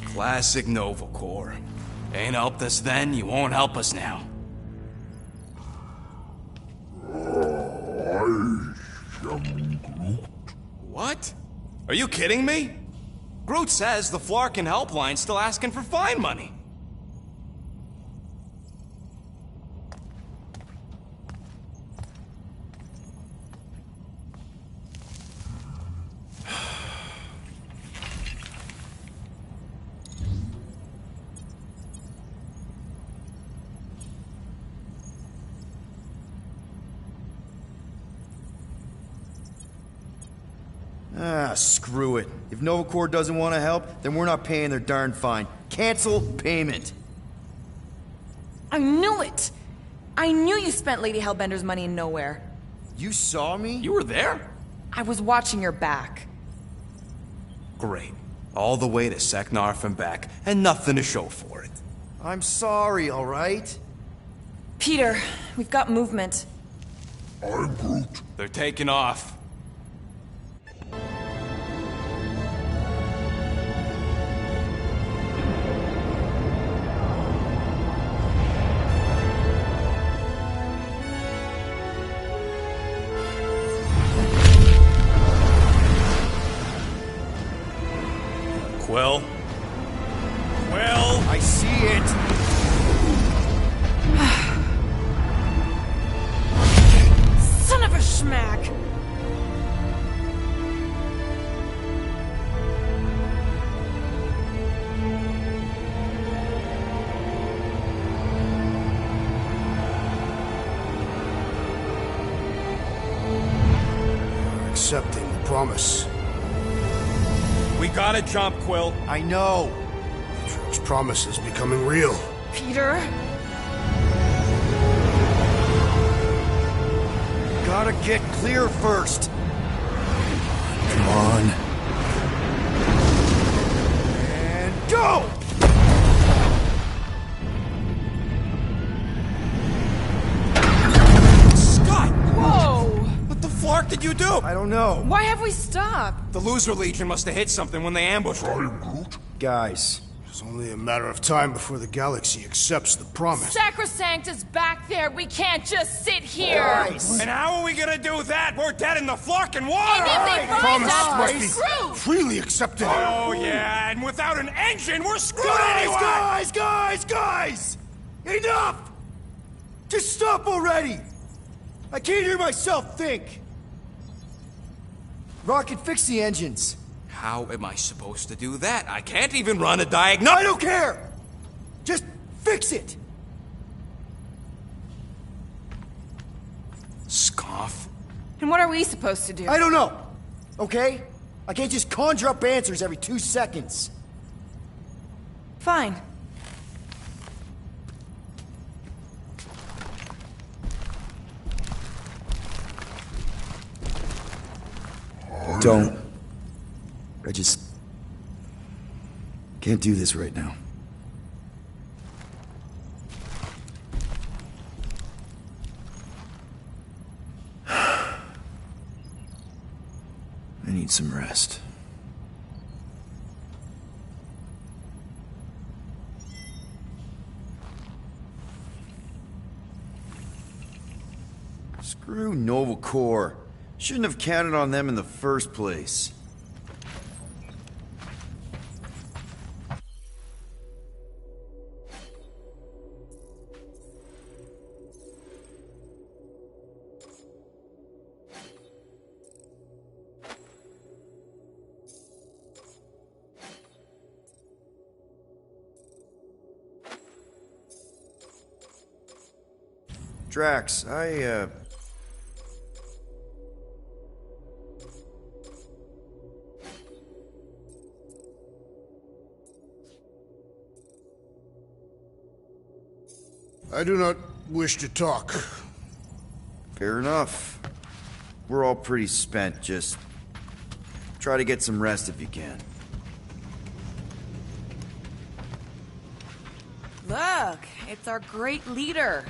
Classic Nova Corps. Ain't helped us then, you won't help us now. What? Are you kidding me? Groot says the Flarkin helpline's still asking for fine money. Ah, screw it. If Novacore doesn't want to help, then we're not paying their darn fine. Cancel payment. I knew it! I knew you spent Lady Hellbender's money in nowhere. You saw me? You were there? I was watching your back. Great. All the way to Seknarf and back, and nothing to show for it. I'm sorry, all right? Peter, we've got movement. I'm Groot. They're taking off. Quill? Quill? I see it! Son of a schmack! You're accepting the promise. We gotta jump, Quill. I know. Trip's promise is becoming real. Peter? Gotta get clear first. Come on. And go! Scott! Whoa! What the flark did you do? I don't know. Why have we stopped? The Loser Legion must have hit something when they ambushed her. Guys. It's only a matter of time before the galaxy accepts the promise. Sacrosanct is back there. We can't just sit here. Guys. And how are we gonna do that? We're dead in the Flarkin water! And if they find Promise us, must we're be screwed. freely accepted. Oh yeah, and without an engine, we're screwed anyway! Guys! Enough! Just stop already! I can't hear myself think! Rocket, fix the engines. How am I supposed to do that? I can't even run a diagnostic. I don't care! Just fix it! Scoff. And what are we supposed to do? I don't know, okay? I can't just conjure up answers every 2 seconds. Fine. Don't. I just can't do this right now. I need some rest. Screw Novacore. Shouldn't have counted on them in the first place. Drax, I do not wish to talk. Fair enough. We're all pretty spent, just try to get some rest if you can. Look, it's our great leader.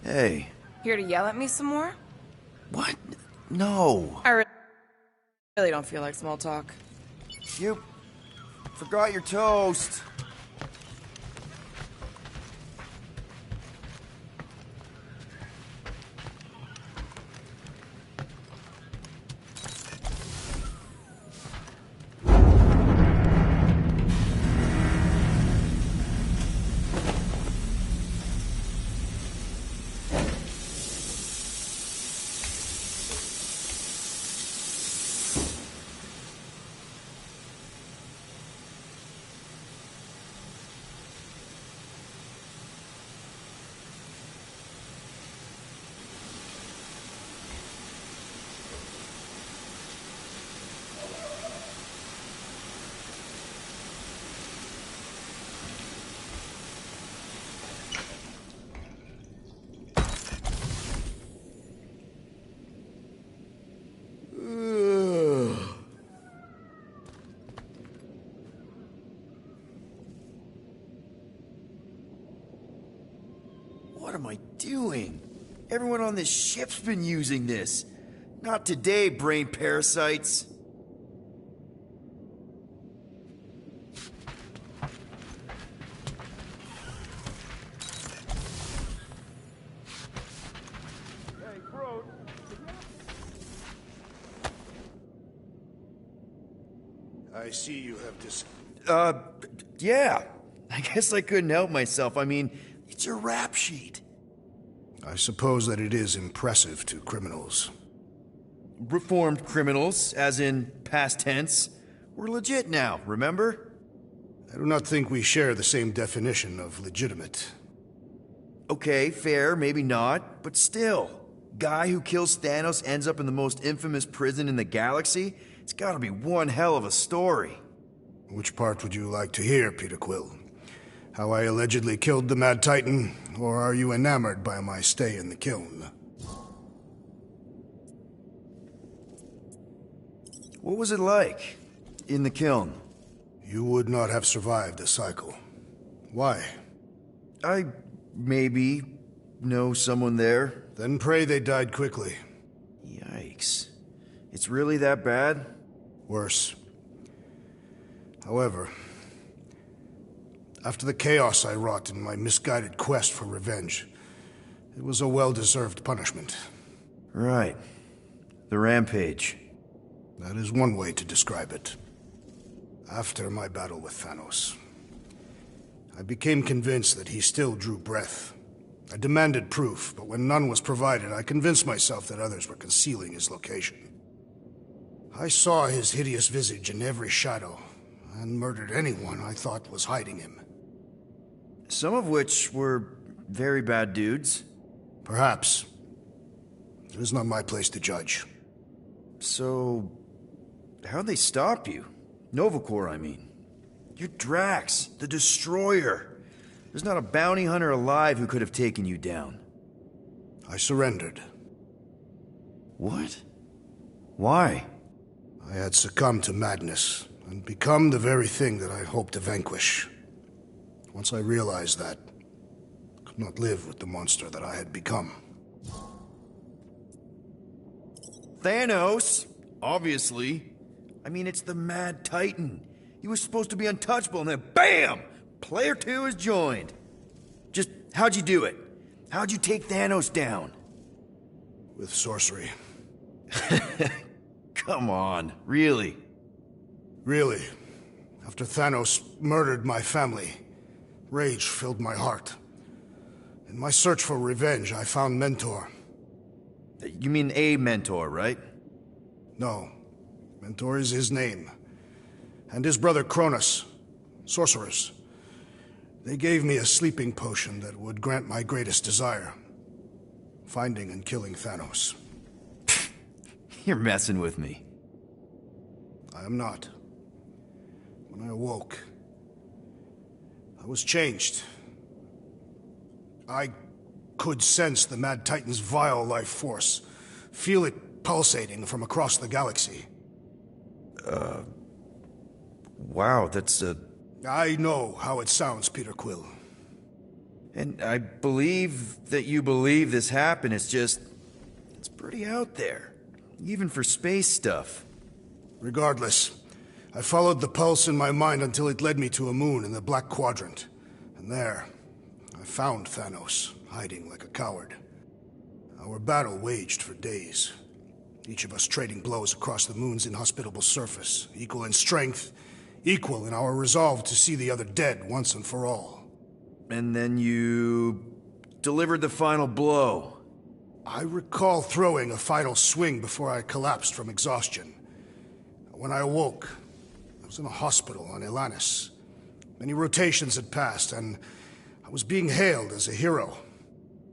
Hey. Here to yell at me some more? What? No. I really don't feel like small talk. You forgot your toast. What am I doing? Everyone on this ship's been using this. Not today, brain parasites. Hey, Groot. I see you have dis... Yeah. I guess I couldn't help myself. I mean, it's your rap sheet. I suppose that it is impressive to criminals. Reformed criminals, as in past tense. We're legit now, remember? I do not think we share the same definition of legitimate. Okay, fair, maybe not, but still. Guy who kills Thanos ends up in the most infamous prison in the galaxy? It's gotta be one hell of a story. Which part would you like to hear, Peter Quill? How I allegedly killed the Mad Titan, or are you enamored by my stay in the kiln? What was it like in the kiln? You would not have survived a cycle. Why? I maybe know someone there. Then pray they died quickly. Yikes. It's really that bad? Worse. However, after the chaos I wrought in my misguided quest for revenge, it was a well-deserved punishment. Right. The rampage. That is one way to describe it. After my battle with Thanos, I became convinced that he still drew breath. I demanded proof, but when none was provided, I convinced myself that others were concealing his location. I saw his hideous visage in every shadow, and murdered anyone I thought was hiding him. Some of which were very bad dudes. Perhaps. It is not my place to judge. So, how'd they stop you? Nova Corps, I mean. You're Drax, the Destroyer. There's not a bounty hunter alive who could have taken you down. I surrendered. What? Why? I had succumbed to madness, and become the very thing that I hoped to vanquish. Once I realized that, I could not live with the monster that I had become. Thanos, obviously. I mean, it's the Mad Titan. He was supposed to be untouchable, and then BAM! Player 2 has joined. Just, how'd you do it? How'd you take Thanos down? With sorcery. Come on, really? Really. After Thanos murdered my family, rage filled my heart. In my search for revenge, I found Mentor. You mean a mentor, right? No. Mentor is his name. And his brother Cronus. Sorcerers. They gave me a sleeping potion that would grant my greatest desire. Finding and killing Thanos. You're messing with me. I am not. When I awoke, I was changed. I could sense the Mad Titan's vile life force, feel it pulsating from across the galaxy. Wow, that's I know how it sounds, Peter Quill. And I believe that you believe this happened. It's just, it's pretty out there. Even for space stuff. Regardless, I followed the pulse in my mind until it led me to a moon in the Black Quadrant. And there, I found Thanos, hiding like a coward. Our battle waged for days. Each of us trading blows across the moon's inhospitable surface, equal in strength, equal in our resolve to see the other dead once and for all. And then you delivered the final blow. I recall throwing a final swing before I collapsed from exhaustion. When I awoke, I was in a hospital on Elanis. Many rotations had passed, and I was being hailed as a hero.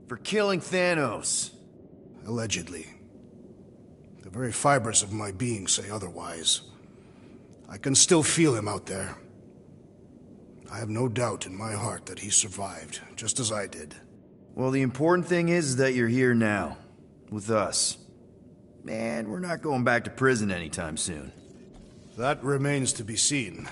For killing Thanos. Allegedly. The very fibers of my being say otherwise. I can still feel him out there. I have no doubt in my heart that he survived, just as I did. Well, the important thing is that you're here now, with us. Man, we're not going back to prison anytime soon. That remains to be seen.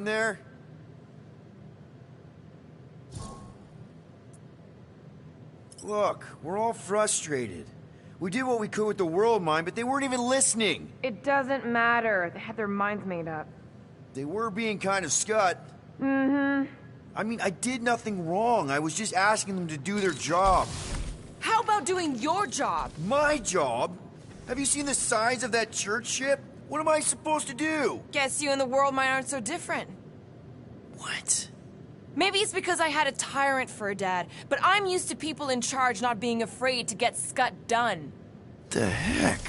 there? Look, we're all frustrated. We did what we could with the world mine, but they weren't even listening. It doesn't matter. They had their minds made up. They were being kind of scut. Mm-hmm. I mean, I did nothing wrong. I was just asking them to do their job. How about doing your job? My job? Have you seen the size of that church ship? What am I supposed to do? Guess you and the world mine aren't so different. What? Maybe it's because I had a tyrant for a dad, but I'm used to people in charge not being afraid to get scut done. The heck?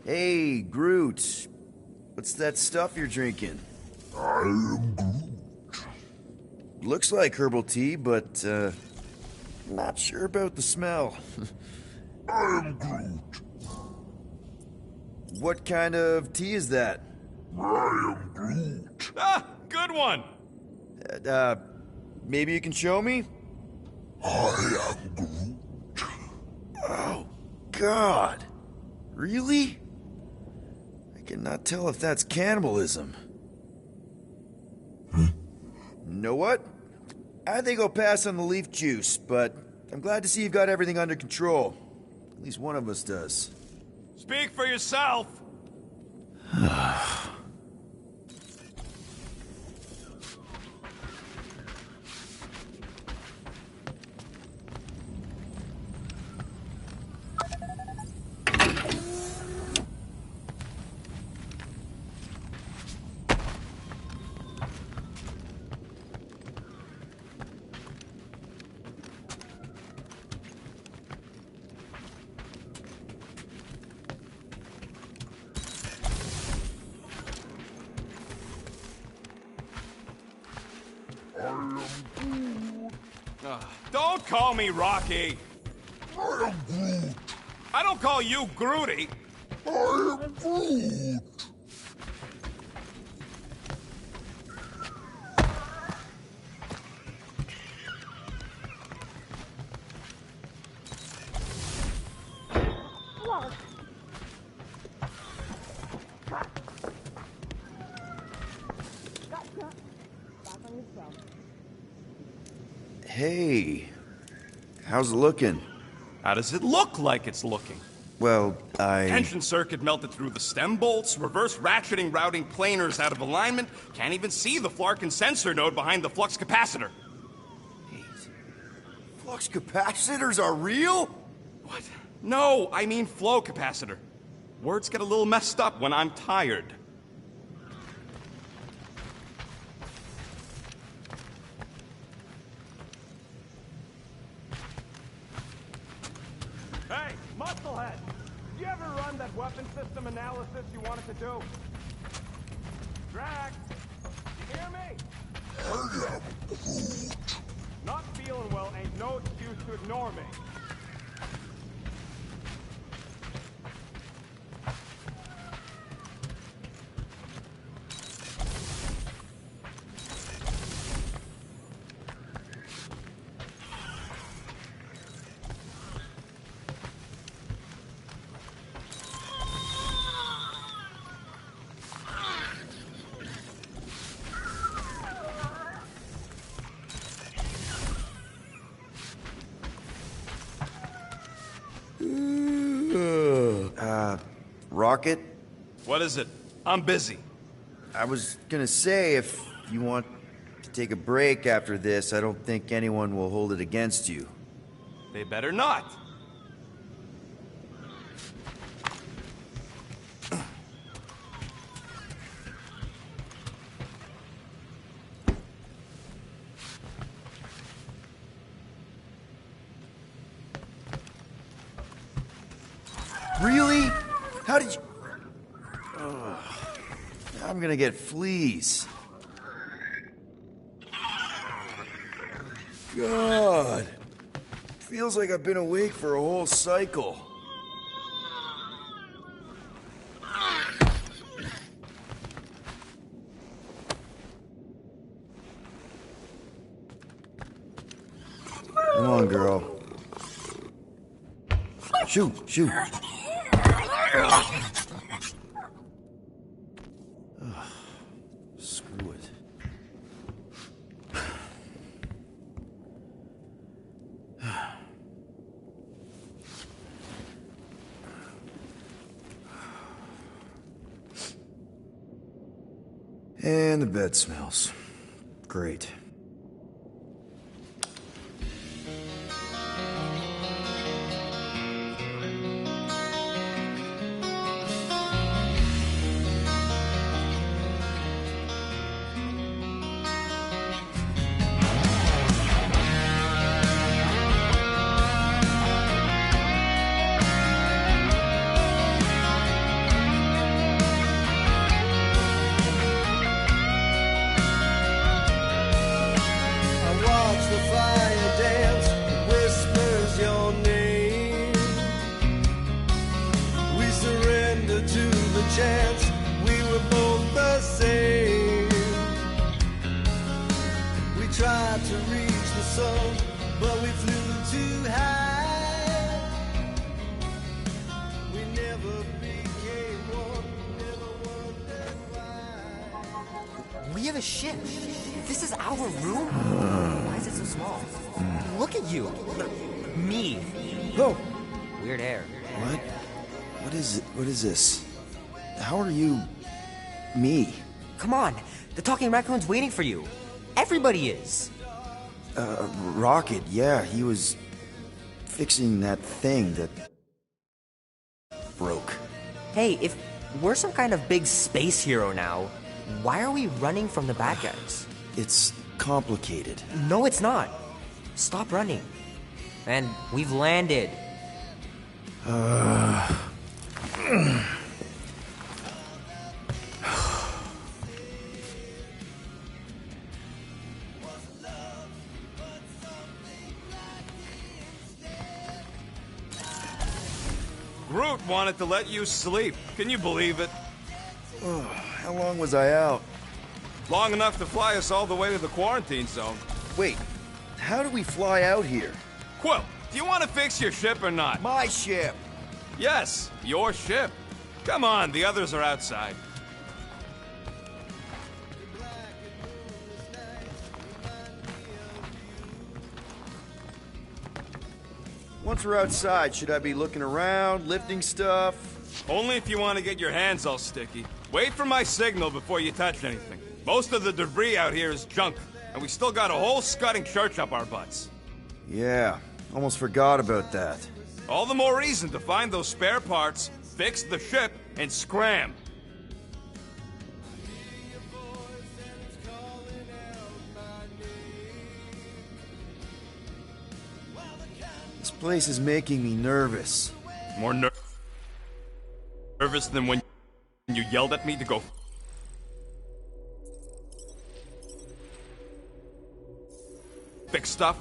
Hey, Groot. What's that stuff you're drinking? I am Groot. Looks like herbal tea, but, not sure about the smell. I am Groot. What kind of tea is that? I am Groot. Ah, good one! Maybe you can show me? I am Groot. Oh, God. Really? I cannot tell if that's cannibalism. Know what? I think I'll pass on the leaf juice, but I'm glad to see you've got everything under control. At least one of us does. Speak for yourself! Don't call me Rocky! I am Groot. I don't call you Groody! I am Groot. Hey, how's it looking? How does it look like it's looking? Well, Tension circuit melted through the stem bolts, reverse ratcheting routing planers out of alignment, can't even see the Flarkin sensor node behind the flux capacitor. Wait. Flux capacitors are real? What? No, I mean flow capacitor. Words get a little messed up when I'm tired. Hey, Musclehead! Did you ever run that weapon system analysis you wanted to do? Drax! You hear me? I am Groot. Not feeling well ain't no excuse to ignore me. Rocket? What is it? I'm busy. I was gonna say, if you want to take a break after this, I don't think anyone will hold it against you. They better not. Really? How did you... Ugh. I'm gonna get fleas. God. Feels like I've been awake for a whole cycle. on, girl. Shoot, shoot. Screw it. And the bed smells. Great. Chance we were both the same. We tried to reach the sun, but we flew too high. We never became one, never wondered why. We have a ship. This is our room? Why is it so small? Look at you. Me. Oh. Weird hair. What? What is it? What is this? How are you... me? Come on, the talking raccoon's waiting for you. Everybody is. Rocket, yeah, he was fixing that thing that broke. Hey, if we're some kind of big space hero now, why are we running from the bad guys? It's complicated. No, it's not. Stop running. And we've landed. Groot wanted to let you sleep. Can you believe it? Oh, how long was I out? Long enough to fly us all the way to the quarantine zone. Wait, how do we fly out here? Quill, do you want to fix your ship or not? My ship! Yes, your ship. Come on, the others are outside. Once we're outside, should I be looking around, lifting stuff? Only if you want to get your hands all sticky. Wait for my signal before you touch anything. Most of the debris out here is junk, and we still got a whole scudding church up our butts. Yeah, almost forgot about that. All the more reason to find those spare parts, fix the ship, and scram. This place is making me nervous. More nervous than when you yelled at me to go fix stuff?